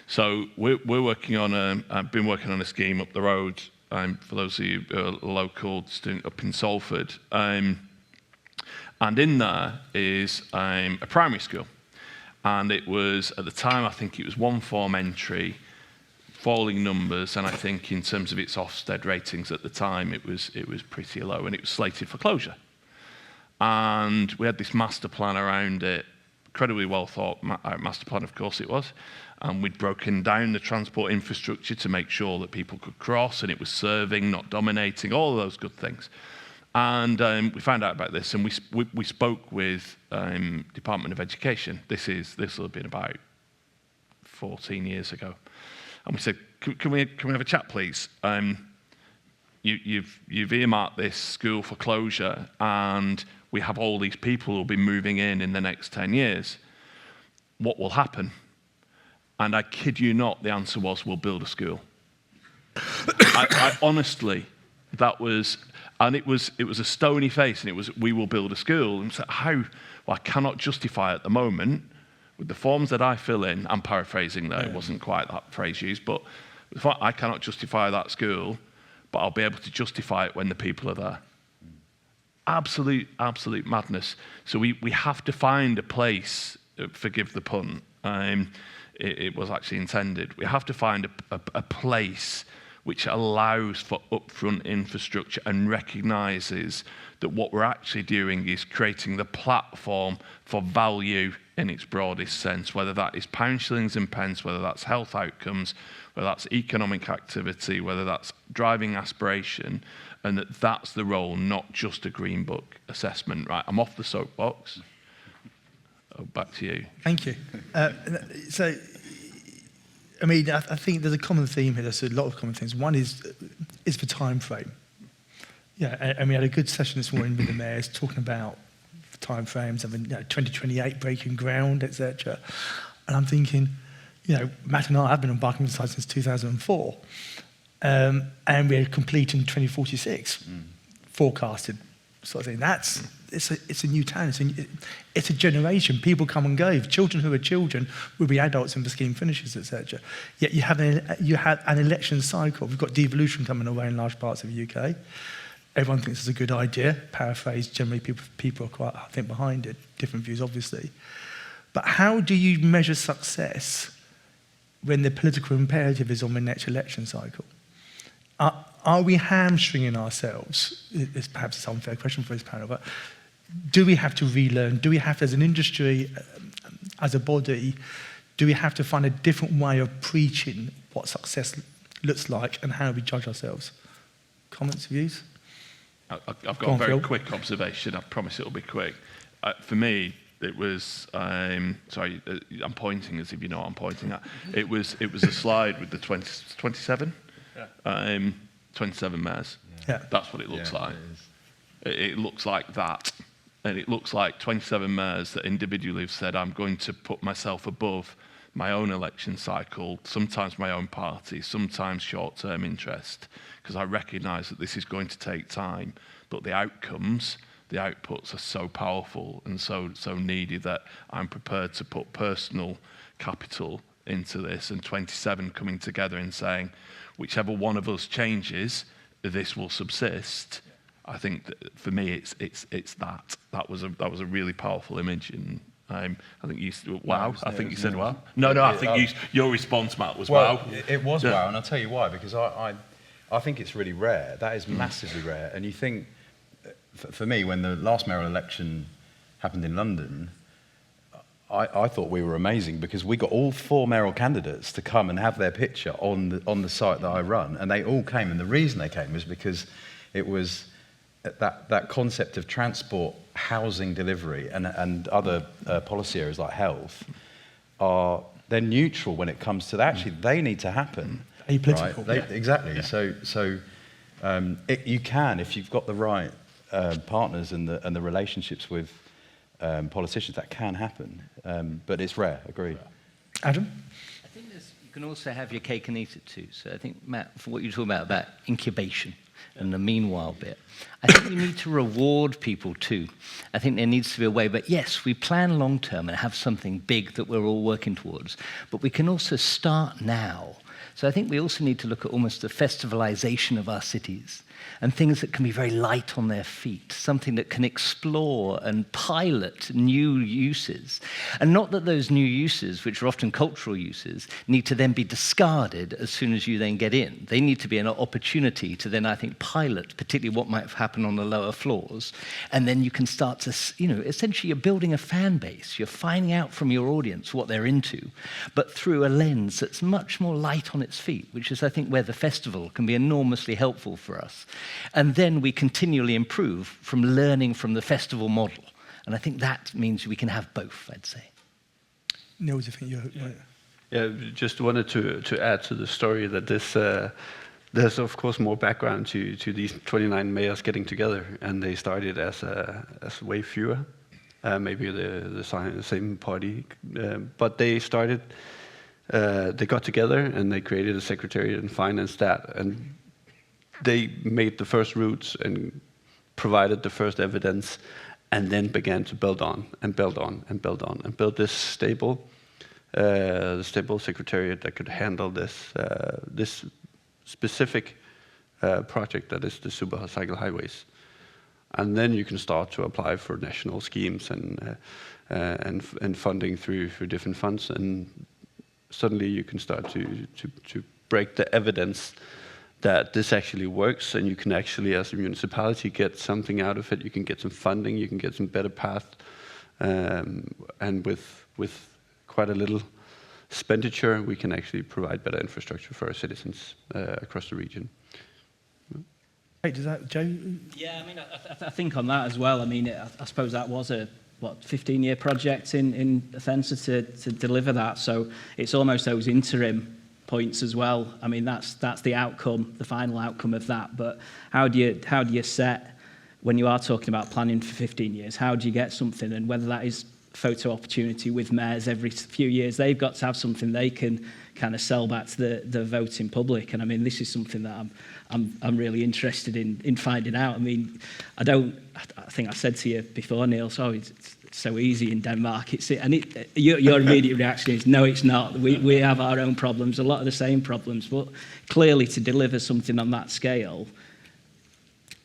So I've been working on a scheme up the road, for those of you who are local, up in Salford. And in there is a primary school. And it was, at the time, I think it was one form entry, falling numbers, and I think in terms of its Ofsted ratings at the time, it was pretty low, and it was slated for closure. And we had this master plan around it, incredibly well thought master plan, of course it was, and we'd broken down the transport infrastructure to make sure that people could cross, and it was serving, not dominating, all of those good things. And we found out about this, and we spoke with Department of Education. This will have been about 14 years ago. And we said, can we have a chat, please? You've earmarked this school for closure, and we have all these people who will be moving in the next 10 years. What will happen? And I kid you not, the answer was, we'll build a school. I honestly, that was, and it was a stony face, and it was, we will build a school. And so how? Well, I cannot justify at the moment, with the forms that I fill in, I'm paraphrasing there, it wasn't quite that phrase used, but I cannot justify that school, but I'll be able to justify it when the people are there. Absolute madness. So we have to find a place, forgive the pun, it was actually intended, we have to find a place which allows for upfront infrastructure and recognises that what we're actually doing is creating the platform for value in its broadest sense, whether that is pounds, shillings and pence, whether that's health outcomes, whether that's economic activity, whether that's driving aspiration, and that's the role, not just a green book assessment. Right, I'm off the soapbox. Oh, back to you. Thank you. So, I mean, I think there's a common theme here. There's a lot of common things. One is the time frame. Yeah, and we had a good session this morning with the mayors talking about time frames, 2028 breaking ground, etc. And I'm thinking, Matt and I have been on Barking Riverside since 2004, and we're completing 2046, forecasted sort of thing. It's a new town. It's a generation. People come and go. Children who are children will be adults when the scheme finishes, etc. Yet you have an election cycle. We've got devolution coming away in large parts of the UK. Everyone thinks it's a good idea. Paraphrase, generally people are quite, I think, behind it. Different views, obviously. But how do you measure success when the political imperative is on the next election cycle? Are we hamstringing ourselves? It's perhaps an unfair question for this panel, but do we have to relearn? Do we have to, as an industry, as a body, do we have to find a different way of preaching what success looks like and how we judge ourselves? Comments, views? I've got a very quick observation. I promise it'll be quick. For me, it was, sorry, I'm pointing as if you know what I'm pointing at. It was a slide with the 27? Yeah. 27 mayors. Yeah. That's what it looks like. It looks like that. And it looks like 27 mayors that individually have said, I'm going to put myself above my own election cycle, sometimes my own party, sometimes short-term interest, because I recognise that this is going to take time, but the outcomes, the outputs are so powerful and so needy that I'm prepared to put personal capital into this, and 27 coming together and saying, whichever one of us changes, this will subsist. I think that for me, it's that. That was a really powerful image, and I think you wow. I think you said wow. No. I think your response, Matt, was wow. It was wow, and I'll tell you why. Because I think it's really rare. That is massively rare. And you think, for me, when the last mayoral election happened in London, I thought we were amazing because we got all 4 mayoral candidates to come and have their picture on the site that I run, and they all came. And the reason they came was because it was that concept of transport, housing delivery, and other policy areas like health they're neutral when it comes to that. Actually, they need to happen. Apolitical. Right? Exactly. Yeah. So you can, if you've got the right partners and the relationships with politicians, that can happen. But it's rare. Agree. Adam? I think you can also have your cake and eat it too. So I think, Matt, for what you're talking about incubation and the meanwhile bit, I think we need to reward people too. I think there needs to be a way, but yes, we plan long term and have something big that we're all working towards, but we can also start now. So I think we also need to look at almost the festivalization of our cities and things that can be very light on their feet, something that can explore and pilot new uses. And not that those new uses, which are often cultural uses, need to then be discarded as soon as you then get in. They need to be an opportunity to then, I think, pilot, particularly what might happen on the lower floors. And then you can start to, essentially you're building a fan base. You're finding out from your audience what they're into, but through a lens that's much more light on its feet, which is, I think, where the festival can be enormously helpful for us. And then we continually improve from learning from the festival model. And I think that means we can have both, I'd say. Niels, I think you're right. Yeah, just wanted to add to the story that there's of course more background to these 29 mayors getting together, and they started as way fewer, maybe the same party, but they started. They got together and they created a secretariat and financed that, and they made the first routes and provided the first evidence, and then began to build on and build on and build on and build this stable secretariat that could handle this specific project that is the supercycle highways. And then you can start to apply for national schemes and funding through different funds, and suddenly you can start to break the evidence that this actually works, and you can actually, as a municipality, get something out of it. You can get some funding, you can get some better path, and with quite a little expenditure, we can actually provide better infrastructure for our citizens across the region. Hey, does that, Joe? Yeah, I mean, I think on that as well. I mean, I suppose that was a 15-year project in Athensa to deliver that. So it's almost those interim points as well. I mean, that's the outcome, the final outcome of that. But how do you set, when you are talking about planning for 15 years, how do you get something? And whether that is photo opportunity with mayors every few years, they've got to have something they can kind of sell back to the voting public. And I mean, this is something that I'm really interested in finding out. I mean, I think I said to you before, Niels, it's so easy in Denmark. Your immediate reaction is, no, it's not. We have our own problems, a lot of the same problems. But clearly, to deliver something on that scale,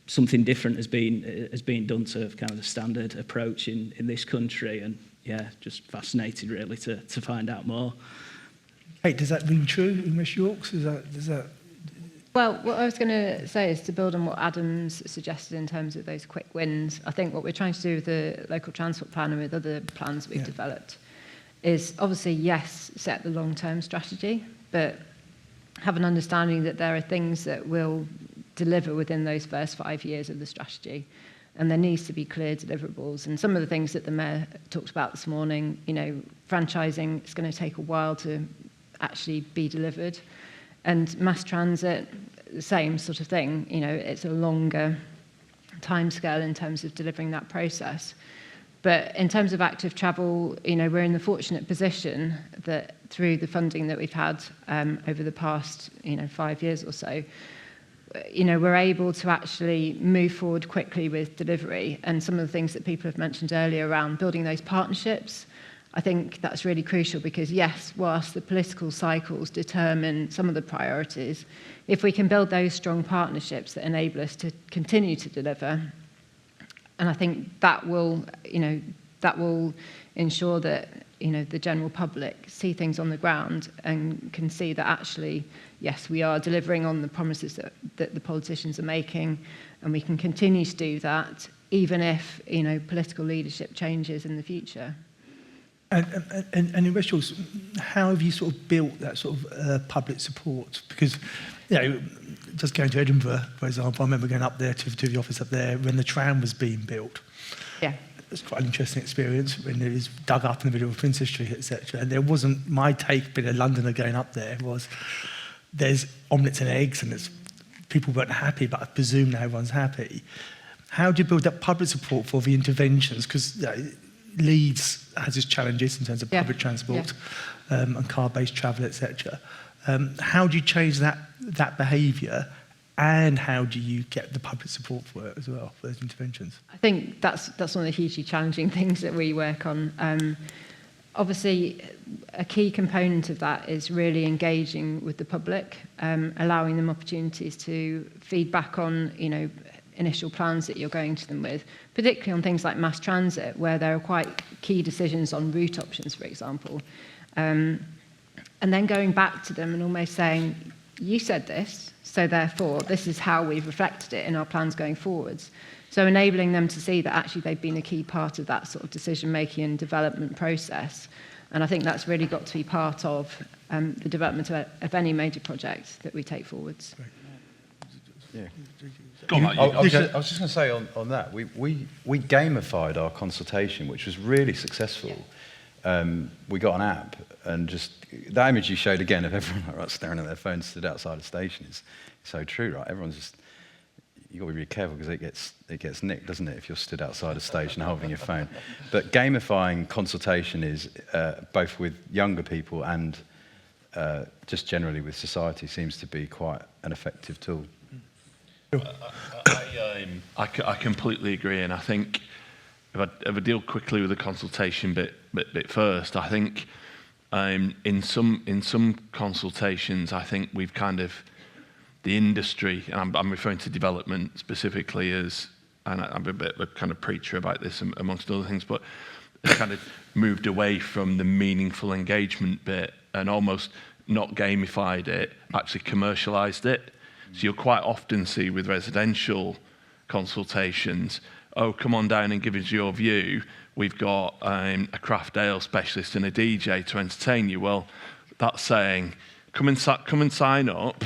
something different has been done to kind of the standard approach in this country. And yeah, just fascinated really to find out more. Hey, does that ring true in West Yorks? Does that? Well, what I was going to say is to build on what Adam's suggested in terms of those quick wins. I think what we're trying to do with the local transport plan and with other plans we've developed is obviously, yes, set the long-term strategy, but have an understanding that there are things that will deliver within those first 5 years of the strategy. And there needs to be clear deliverables. And some of the things that the Mayor talked about this morning, franchising, it's going to take a while to actually be delivered. And mass transit, the same sort of thing. It's a longer timescale in terms of delivering that process. But in terms of active travel, we're in the fortunate position that through the funding that we've had over the past, 5 years or so, we're able to actually move forward quickly with delivery. And some of the things that people have mentioned earlier around building those partnerships, I think that's really crucial because, yes, whilst the political cycles determine some of the priorities, if we can build those strong partnerships that enable us to continue to deliver, and I think that will ensure that, the general public see things on the ground and can see that actually, yes, we are delivering on the promises that the politicians are making, and we can continue to do that even if, political leadership changes in the future. And in West Yorks, how have you sort of built that sort of public support? Because, just going to Edinburgh, for example, I remember going up there to the office up there when the tram was being built. Yeah. It was quite an interesting experience when it was dug up in the middle of Princess Street, etc. And there wasn't, my take, being a Londoner going up there, was there's omelettes and eggs and people weren't happy, but I presume now everyone's happy. How do you build that public support for the interventions? Because Leeds has its challenges in terms of public transport and car-based travel, etc. How do you change that behaviour, and how do you get the public support for it as well, for those interventions? I think that's one of the hugely challenging things that we work on. Obviously, a key component of that is really engaging with the public, allowing them opportunities to feed back on, initial plans that you're going to them with, particularly on things like mass transit, where there are quite key decisions on route options, for example. And then going back to them and almost saying, you said this, so therefore this is how we've reflected it in our plans going forwards. So enabling them to see that actually they've been a key part of that sort of decision-making and development process. And I think that's really got to be part of the development of any major project that we take forwards. Yeah. Go on, Matt, I was just going to say on that, we gamified our consultation, which was really successful. We got an app, and just that image you showed again of everyone right, staring at their phones stood outside a station is so true, right? Everyone's just, you've got to be really careful because it gets nicked, doesn't it, if you're stood outside a station holding your phone. But gamifying consultation is, both with younger people and just generally with society, seems to be quite an effective tool. I completely agree, and I think if I deal quickly with the consultation bit first, I think in some consultations, I think we've kind of, the industry, and I'm referring to development specifically as, and I'm a bit of a kind of preacher about this amongst other things, but kind of moved away from the meaningful engagement bit and almost not gamified it, actually commercialised it. So you'll quite often see with residential consultations, oh, come on down and give us your view. We've got a craft ale specialist and a DJ to entertain you. Well, that's saying, come and sign up.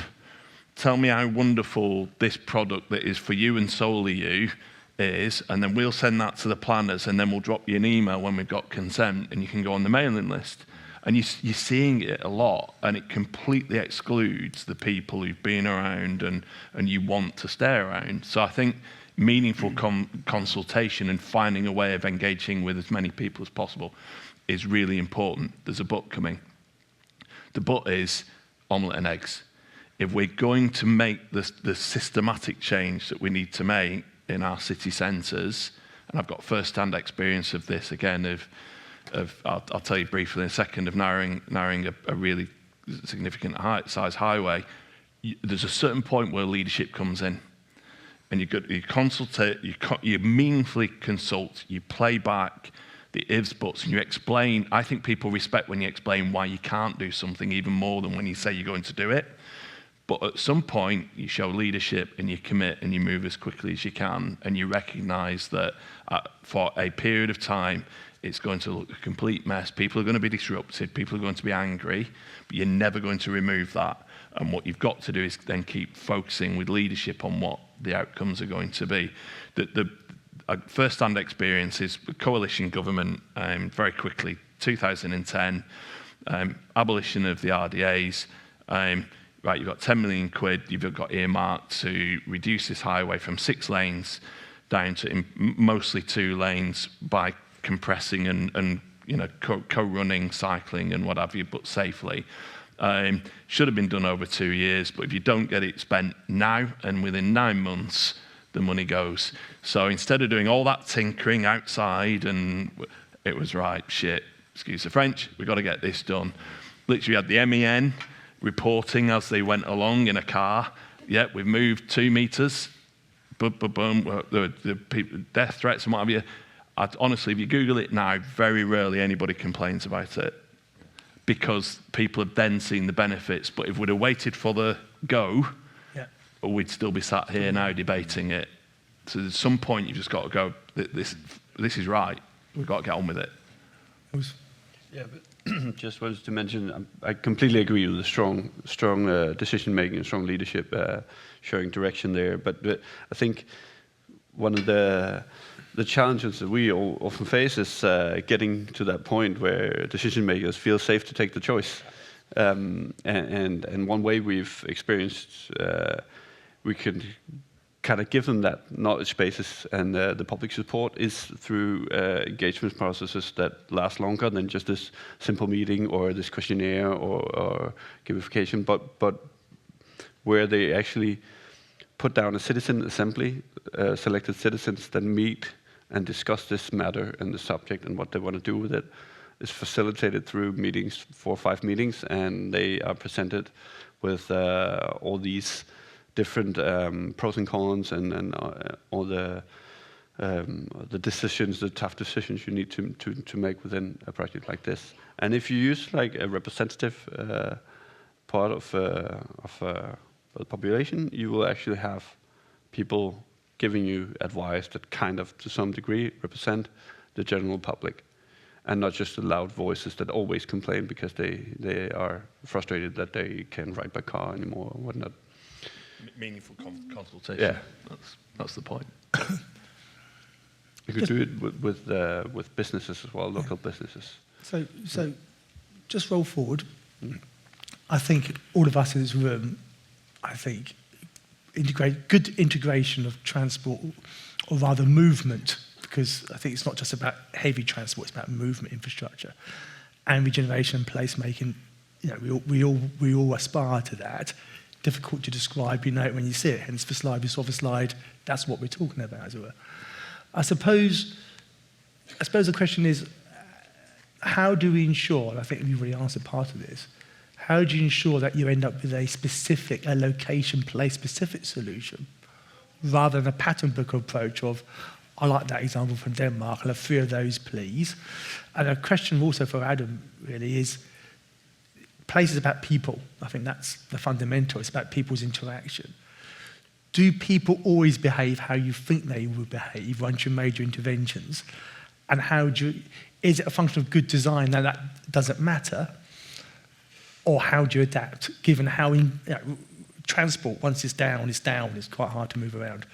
Tell me how wonderful this product that is for you and solely you is, and then we'll send that to the planners, and then we'll drop you an email when we've got consent, and you can go on the mailing list. And you're seeing it a lot, and it completely excludes the people who've been around and you want to stay around. So I think meaningful consultation and finding a way of engaging with as many people as possible is really important. There's a book coming. The book is Omelette and Eggs. If we're going to make the systematic change that we need to make in our city centres, and I've got first-hand experience of this again, I'll tell you briefly in a second, of narrowing a really significant size highway, there's a certain point where leadership comes in, and you consultate, you meaningfully consult, you play back the ifs, buts, and you explain. I think people respect when you explain why you can't do something even more than when you say you're going to do it. But at some point, you show leadership and you commit and you move as quickly as you can, and you recognise that for a period of time, it's going to look a complete mess. People are going to be disrupted. People are going to be angry, but you're never going to remove that. And what you've got to do is then keep focusing with leadership on what the outcomes are going to be. The first-hand experience is coalition government, very quickly, 2010, abolition of the RDAs. Right, you've got 10 million quid, you've got earmarked to reduce this highway from 6 lanes down to mostly 2 lanes by compressing and co-running, cycling and what have you, but safely. Should have been done over 2 years, but if you don't get it spent now and within 9 months, the money goes. So instead of doing all that tinkering outside, and it was right, shit, excuse the French, we've got to get this done. Literally had the MEN reporting as they went along in a car. Yeah, we've moved 2 meters. Boom, boom, boom. The people, death threats and what have you. Honestly, if you Google it now, very rarely anybody complains about it because people have then seen the benefits. But if we'd have waited for the go, we'd still be sat here now debating it. So at some point, you've just got to go, this is right. We've got to get on with it. Yeah, but just wanted to mention, I completely agree with the strong decision-making and strong leadership, showing direction there. But I think one of the challenges that we all often face is getting to that point where decision-makers feel safe to take the choice. And one way we've experienced, we can kind of give them that knowledge basis and the public support is through engagement processes that last longer than just this simple meeting or this questionnaire or gamification, but where they actually put down a citizen assembly, selected citizens that meet and discuss this matter and the subject and what they want to do with it. is facilitated through meetings, 4 or 5 meetings, and they are presented with all these different pros and cons and all the decisions, the tough decisions you need to make within a project like this. And if you use like a representative part of the population, you will actually have people giving you advice that kind of, to some degree, represent the general public, and not just the loud voices that always complain because they are frustrated that they can't ride by car anymore or whatnot. Meaningful consultation. Yeah, that's the point. You could do it with businesses as well, local businesses. So just roll forward. I think all of us in this room, I think, good integration of transport, or rather movement, because I think it's not just about heavy transport, it's about movement infrastructure, and regeneration and placemaking. You know, we all aspire to that. Difficult to describe, you know it when you see it. Hence the slide, we saw the slide. That's what we're talking about, as it were. I suppose the question is, how do we ensure? And I think you've already answered part of this. How do you ensure that you end up with a location, place-specific solution, rather than a pattern book approach of, I like that example from Denmark, I'll have 3 of those, please. And a question also for Adam, really, is, place is about people. I think that's the fundamental. It's about people's interaction. Do people always behave how you think they will behave once you made your interventions? And is it a function of good design that doesn't matter? Or how do you adapt, given how transport, once it's down, it's quite hard to move around.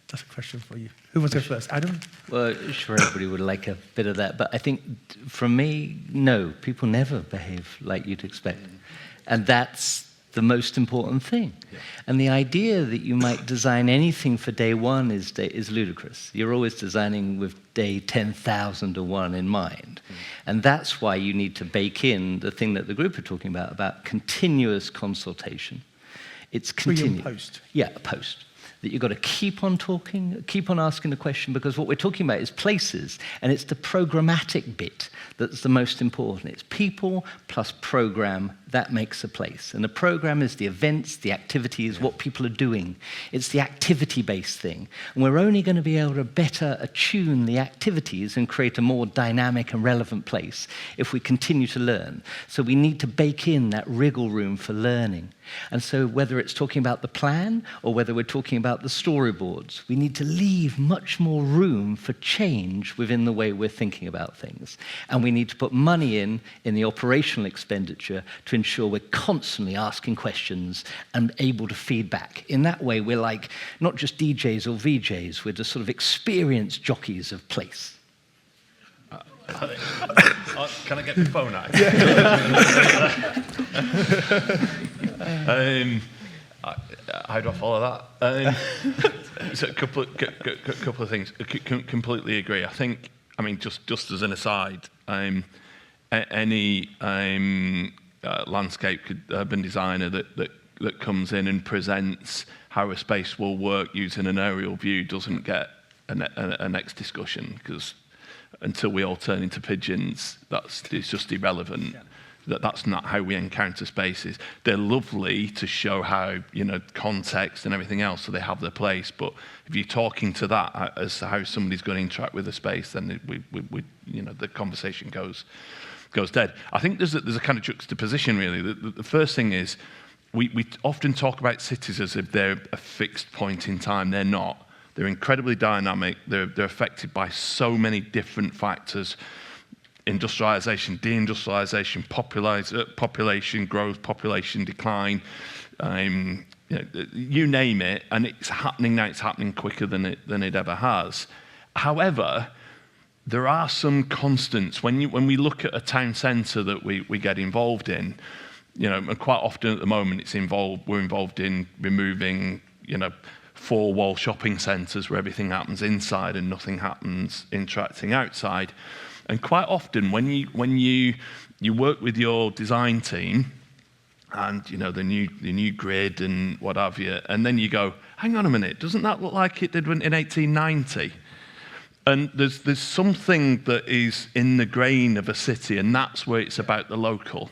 That's a question for you. Who wants to go first? Adam? Well, sure, everybody would like a bit of that. But I think, from me, no, people never behave like you'd expect. And that's the most important thing. Yeah. And the idea that you might design anything for day 1 is ludicrous. You're always designing with day 10,001 in mind. And that's why you need to bake in the thing that the group are talking about continuous consultation. It's continuous. Pre and post. Yeah, post. That you've got to keep on talking, keep on asking the question, because what we're talking about is places, and it's the programmatic bit that's the most important. It's people plus program, that makes a place. And the program is the events, the activities, what people are doing. It's the activity-based thing. And we're only going to be able to better attune the activities and create a more dynamic and relevant place if we continue to learn. So we need to bake in that wriggle room for learning. And so whether it's talking about the plan or whether we're talking about the storyboards, we need to leave much more room for change within the way we're thinking about things. And we need to put money in the operational expenditure to ensure we're constantly asking questions and able to feed back. In that way, we're like not just DJs or VJs, we're the sort of experienced jockeys of place. Can I get the phone out? How do I follow that? So a couple of things. Completely agree. I mean, just as an aside, any landscape urban designer that comes in and presents how a space will work using an aerial view doesn't get a next discussion, because until we all turn into pigeons, it's just irrelevant. Yeah. That's not how we encounter spaces. They're lovely to show how, context and everything else, so they have their place. But if you're talking to that as to how somebody's going to interact with the space, then the conversation goes dead. I think there's a kind of juxtaposition, really. The first thing is we often talk about cities as if they're a fixed point in time. They're not. They're incredibly dynamic. They're affected by so many different factors: industrialization, deindustrialization, population growth, population decline, you name it, and it's happening now. It's happening quicker than it ever has. However, there are some constants when we look at a town centre that we get involved in. And quite often at the moment we're involved in removing 4-wall shopping centres where everything happens inside and nothing happens interacting outside. And quite often when you work with your design team and the new grid and what have you, and then you go, hang on a minute, doesn't that look like it did in 1890? And there's something that is in the grain of a city, and that's where it's about the local.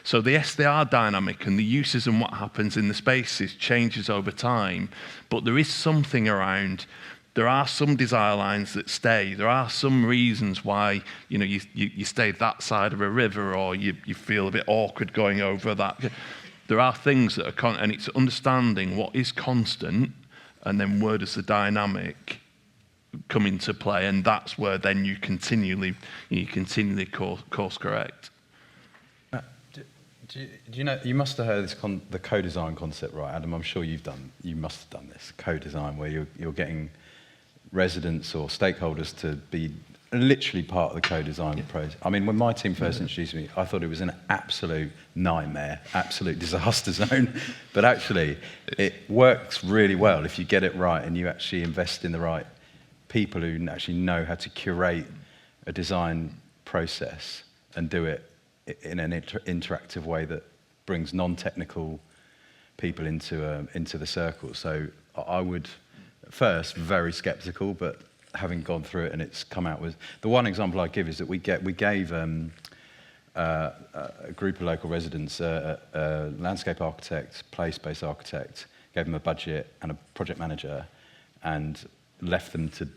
So yes, they are dynamic, and the uses and what happens in the spaces changes over time, but there is something around. There are some desire lines that stay. There are some reasons why you stay that side of a river, or you feel a bit awkward going over that. There are things that are and it's understanding what is constant, and then where does the dynamic come into play, and that's where then you continually course correct. Do you know, you must have heard this the co-design concept, right, Adam? I'm sure you must have done this co-design, where you're getting residents or stakeholders to be literally part of the co-design process. I mean, when my team first introduced me, I thought it was an absolute nightmare, absolute disaster zone. But actually, it works really well if you get it right and you actually invest in the right people who actually know how to curate a design process and do it in an interactive way that brings non-technical people into the circle. So I would, first, very skeptical, but having gone through it and it's come out with... The one example I give is that we gave a group of local residents, a landscape architect, place-based architect, gave them a budget and a project manager, and left them to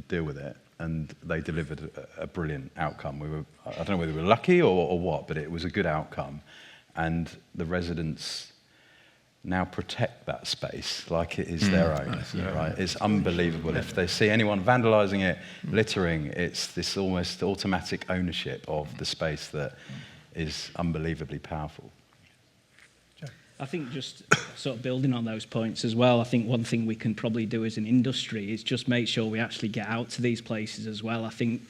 deal with it. And they delivered a brilliant outcome. I don't know whether we were lucky or what, but it was a good outcome. And the residents now protect that space like it is their own, right? It's unbelievable. If they see anyone vandalising it, littering, it's this almost automatic ownership of the space that is unbelievably powerful. I think just sort of building on those points as well, I think one thing we can probably do as an industry is just make sure we actually get out to these places as well. I think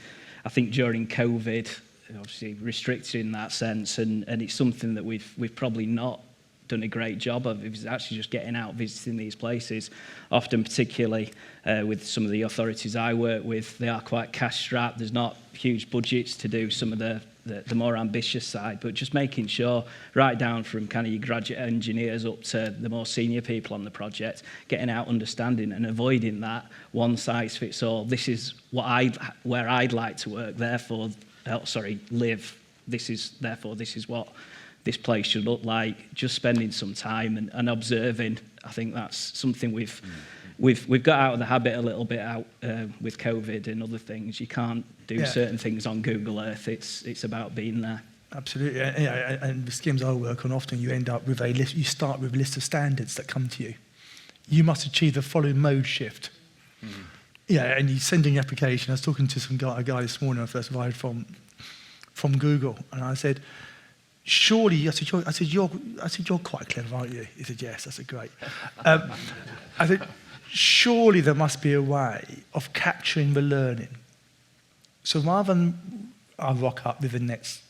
during COVID, obviously restricted in that sense, and it's something that we've probably not done a great job of, is actually just getting out, visiting these places. Often, particularly with some of the authorities I work with, they are quite cash strapped. There's not huge budgets to do some of the more ambitious side, but just making sure, right down from kind of your graduate engineers up to the more senior people on the project, getting out, understanding and avoiding that one size fits all. This is where I'd like to work, therefore, live. This is what this place should look like. Just spending some time and observing. I think that's something we've got out of the habit a little bit out with COVID and other things. You can't do certain things on Google Earth. It's about being there. Absolutely, and the schemes I work on, often you end up with a list. You start with a list of standards that come to you. You must achieve the following mode shift. Yeah, and you send in your application. I was talking to a guy this morning. I first arrived from Google, and I said, surely, I said, you're quite clever, aren't you? He said, yes. I said, great. I said, surely there must be a way of capturing the learning. So rather than I rock up with the next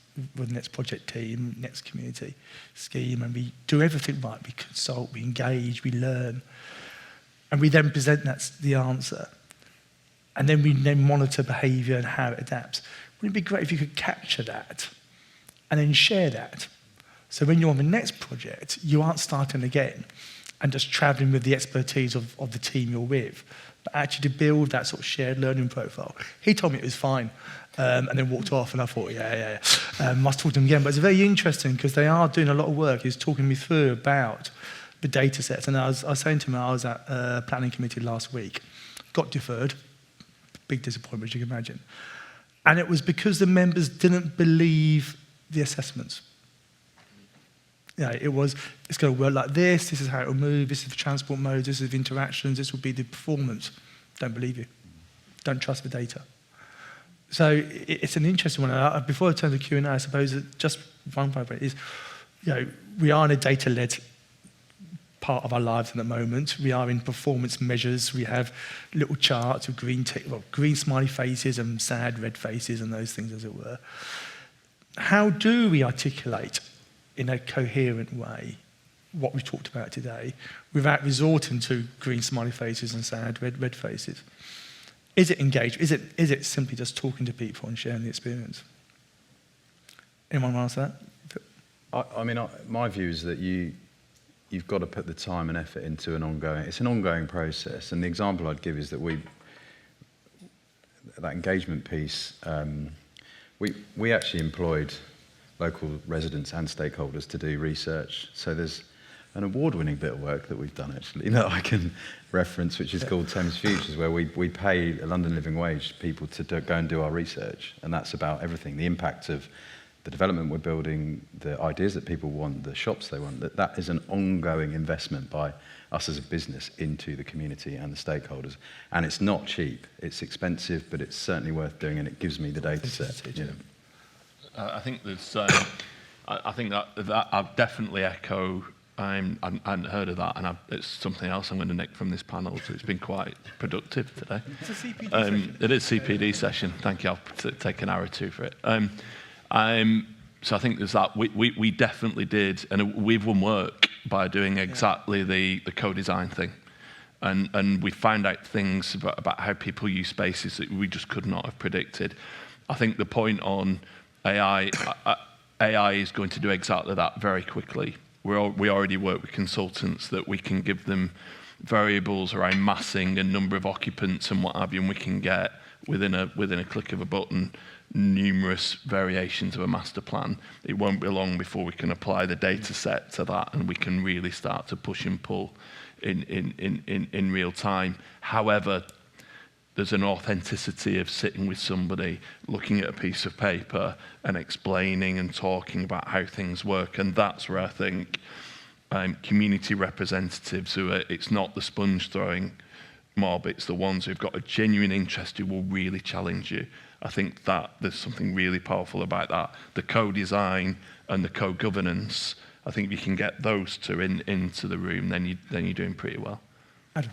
project team, next community scheme, and we do everything right, we consult, we engage, we learn, and we then present that's the answer, and then we monitor behaviour and how it adapts. Wouldn't it be great if you could capture that and then share that? So when you're on the next project, you aren't starting again and just travelling with the expertise of the team you're with, but actually to build that sort of shared learning profile. He told me it was fine, and then walked off, and I thought, must talk to him again. But it's very interesting because they are doing a lot of work. He's talking me through about the data sets. And I was saying to him, I was at a planning committee last week, got deferred, big disappointment, as you can imagine. And it was because the members didn't believe the assessments. It's going to work like this is how it will move, this is the transport modes, this is the interactions, this will be the performance. Don't believe you. Don't trust the data. So it's an interesting one. Before I turn to Q&A, I suppose that just one point is, we are in a data-led part of our lives at the moment. We are in performance measures. We have little charts with green smiley faces and sad red faces and those things, as it were. How do we articulate in a coherent way what we've talked about today without resorting to green smiley faces and sad red faces? Is it engaged? Is it simply just talking to people and sharing the experience? Anyone want to answer that? My view is that you've got to put the time and effort into it's an ongoing process. And the example I'd give is that that engagement piece, we actually employed local residents and stakeholders to do research. So there's an award-winning bit of work that we've done actually that I can reference, which is called Thames Futures, where we pay a London living wage people to go and do our research, and that's about everything: the impact of the development we're building, the ideas that people want, the shops they want. That is an ongoing investment by us as a business into the community and the stakeholders, and it's not cheap. It's expensive, but it's certainly worth doing, and it gives me the data set. You know. I think there's. I think that I definitely echo. I hadn't heard of that, and it's something else I'm going to nick from this panel. So it's been quite productive today. It's a CPD session. It is CPD session. Thank you. I'll take an hour or two for it. So I think there's that. We definitely did, and we've won work by doing exactly the co-design thing, and we found out things about how people use spaces that we just could not have predicted. I think the point on AI is going to do exactly that very quickly. We already work with consultants that we can give them variables around massing and number of occupants and what have you, and we can get within a click of a button numerous variations of a master plan. It won't be long before we can apply the data set to that, and we can really start to push and pull in real time. However, there's an authenticity of sitting with somebody, looking at a piece of paper and explaining and talking about how things work. And that's where I think community representatives it's not the sponge throwing mob, it's the ones who've got a genuine interest who will really challenge you. I think that there's something really powerful about that. The co-design and the co-governance, I think if you can get those two into the room, then you're doing pretty well. Adam.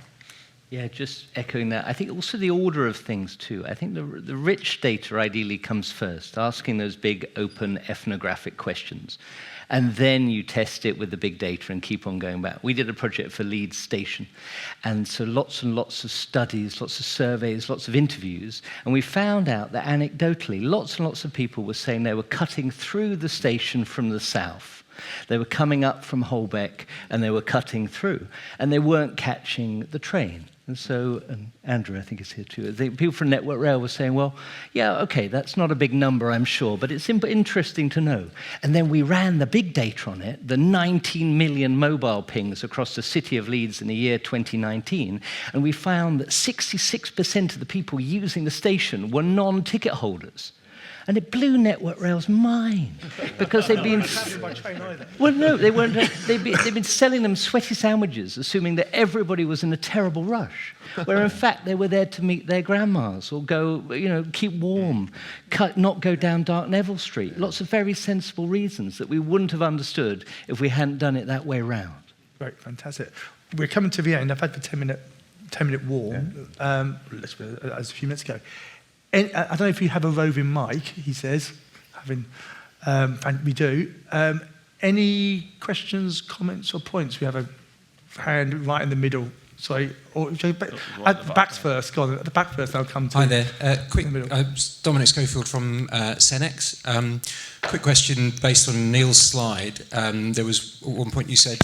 Yeah, just echoing that. I think also the order of things too. I think the rich data ideally comes first, asking those big open ethnographic questions. And then you test it with the big data and keep on going back. We did a project for Leeds Station. And so lots and lots of studies, lots of surveys, lots of interviews. And we found out that anecdotally, lots and lots of people were saying they were cutting through the station from the south. They were coming up from Holbeck and they were cutting through. And they weren't catching the train. And so, and Andrew, I think, is here too. The people from Network Rail were saying, well, yeah, okay, that's not a big number, I'm sure, but it's interesting to know. And then we ran the big data on it, the 19 million mobile pings across the city of Leeds in the year 2019, and we found that 66% of the people using the station were non-ticket holders. And it blew Network Rail's mind because they've been. Well, no, they weren't. They've been selling them sweaty sandwiches, assuming that everybody was in a terrible rush, where in fact they were there to meet their grandmas or go, keep warm, not go down Dark Neville Street. Lots of very sensible reasons that we wouldn't have understood if we hadn't done it that way round. Great, fantastic. We're coming to the end. I've had the 10-minute warm, as a few minutes ago. I don't know if you have a roving mic, he says. And we do. Any questions, comments, or points? We have a hand right in the middle. Sorry. Or, at the back first. Go on, at the back first, I'll come to Hi there. Quick, Dominic Schofield from Cenex. Quick question based on Niels' slide. There was, at one point you said,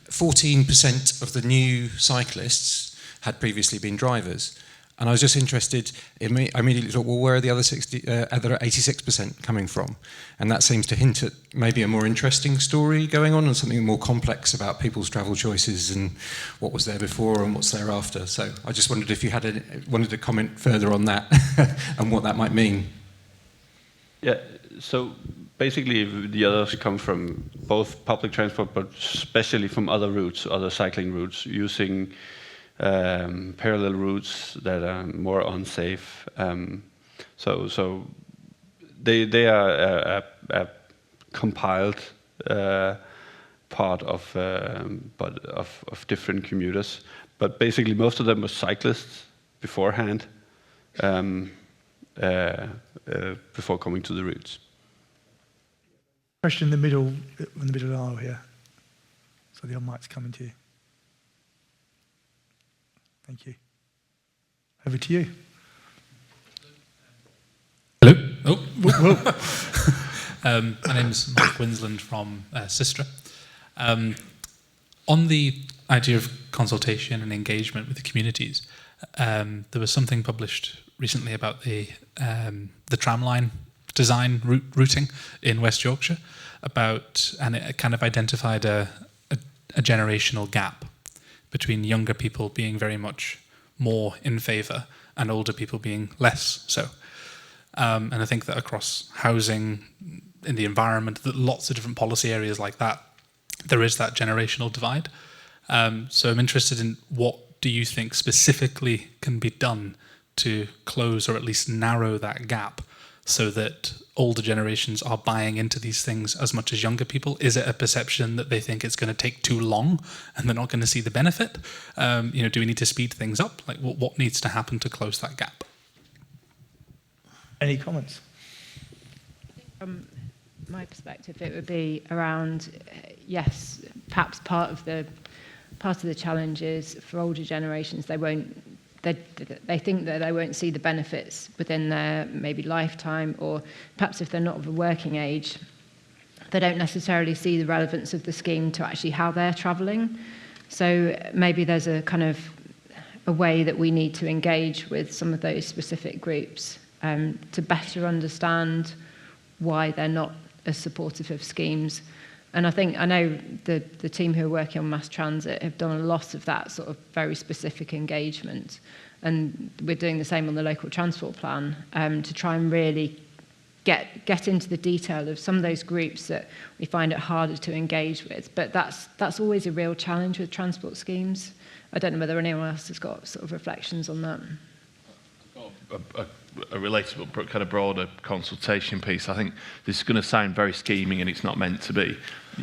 14% of the new cyclists had previously been drivers. And I was just interested, I immediately thought, well, where are the other 86% coming from? And that seems to hint at maybe a more interesting story going on and something more complex about people's travel choices and what was there before and what's there after. So I just wondered if you wanted to comment further on that and what that might mean. Yeah, so basically the others come from both public transport, but especially from other routes, other cycling routes, using parallel routes that are more unsafe. So they are a compiled part of different commuters. But basically, most of them were cyclists beforehand, before coming to the routes. Question in the middle aisle here. So the mic's coming to you. Thank you. Over to you. Hello. Oh. Whoa. My name's Mark Winsland from Sistra. On the idea of consultation and engagement with the communities, There was something published recently about the tramline design routing in West Yorkshire and it kind of identified a generational gap between younger people being very much more in favour and older people being less so. And I think that across housing, in the environment, that lots of different policy areas like that, there is that generational divide. So I'm interested in what do you think specifically can be done to close or at least narrow that gap so that older generations are buying into these things as much as younger people? Is it a perception that they think it's going to take too long and they're not going to see the benefit? Do we need to speed things up? Like, what needs to happen to close that gap? Any comments? From my perspective, it would be around, yes, perhaps part of the challenge is for older generations, they think that they won't see the benefits within their maybe lifetime, or perhaps if they're not of a working age, they don't necessarily see the relevance of the scheme to actually how they're travelling. So maybe there's a kind of a way that we need to engage with some of those specific groups to better understand why they're not as supportive of schemes. And I know the team who are working on mass transit have done a lot of that sort of very specific engagement. And we're doing the same on the local transport plan to try and really get into the detail of some of those groups that we find it harder to engage with. But that's always a real challenge with transport schemes. I don't know whether anyone else has got sort of reflections on that. A relatable, kind of broader consultation piece. I think this is going to sound very scheming, and it's not meant to be.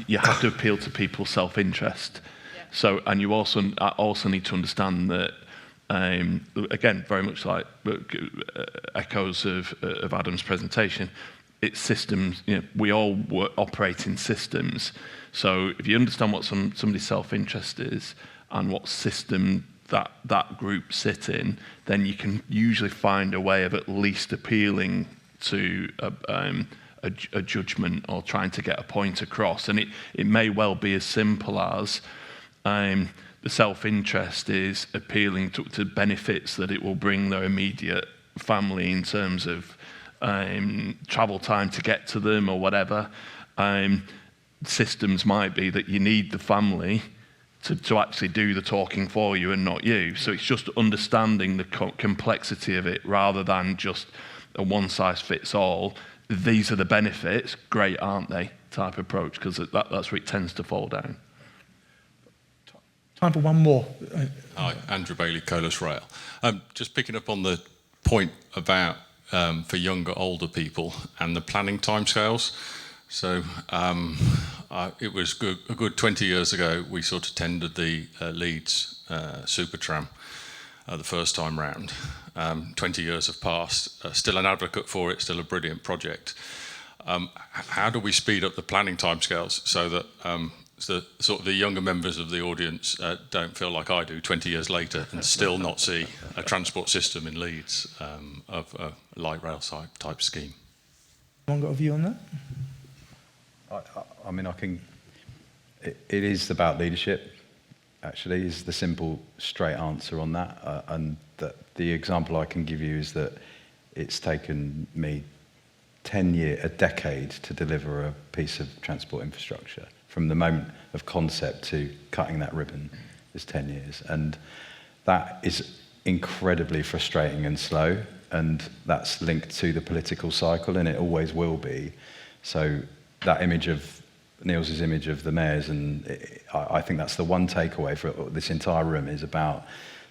You have to appeal to people's self-interest. Yeah. So, and you also need to understand that, again, very much like echoes of Adam's presentation, it's systems. We all operate in systems. So, if you understand what somebody's self-interest is and what system that group sit in, then you can usually find a way of at least appealing to a judgment or trying to get a point across. And it may well be as simple as the self-interest is appealing to benefits that it will bring their immediate family in terms of travel time to get to them or whatever. Systems might be that you need the family to actually do the talking for you and not you. So it's just understanding the complexity of it rather than just a one-size-fits-all. These are the benefits, great, aren't they, type approach, because that's where it tends to fall down. Time for one more. Hi, Andrew Bailey, Colas Rail. Just picking up on the point about for younger, older people and the planning timescales. So it was a good 20 years ago, we sort of tendered the Leeds Supertram the first time round. 20 years have passed, still an advocate for it, still a brilliant project. How do we speed up the planning timescales so that sort of the younger members of the audience don't feel like I do 20 years later and still not see a transport system in Leeds of a light rail type scheme? Anyone got a view on that? I mean, it is about leadership, actually, is the simple, straight answer on that. And the example I can give you is that it's taken me a decade to deliver a piece of transport infrastructure. From the moment of concept to cutting that ribbon is 10 years. And that is incredibly frustrating and slow. And that's linked to the political cycle, and it always will be. So that image of Niels' image of the mayors, and I think that's the one takeaway for this entire room, is about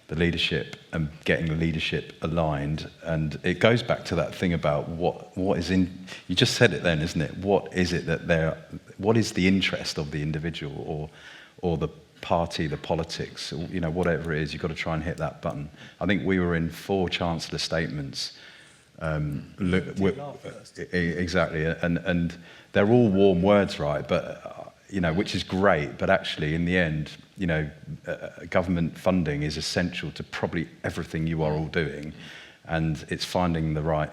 the leadership and getting the leadership aligned. And it goes back to that thing about what is in, you just said it then, isn't it? What is it that what is the interest of the individual or the party, the politics, whatever it is, you've got to try and hit that button. I think we were in 4 Chancellor statements. Exactly, and they're all warm words, right? But which is great. But actually, in the end, government funding is essential to probably everything you are all doing, and it's finding the right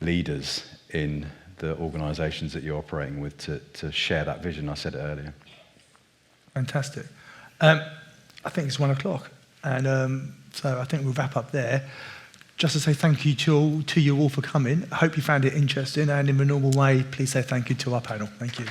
leaders in the organisations that you're operating with to share that vision. I said it earlier. Fantastic. I think it's 1 o'clock. And so I think we'll wrap up there. Just to say thank you to you all for coming. I hope you found it interesting, and in the normal way, please say thank you to our panel. Thank you.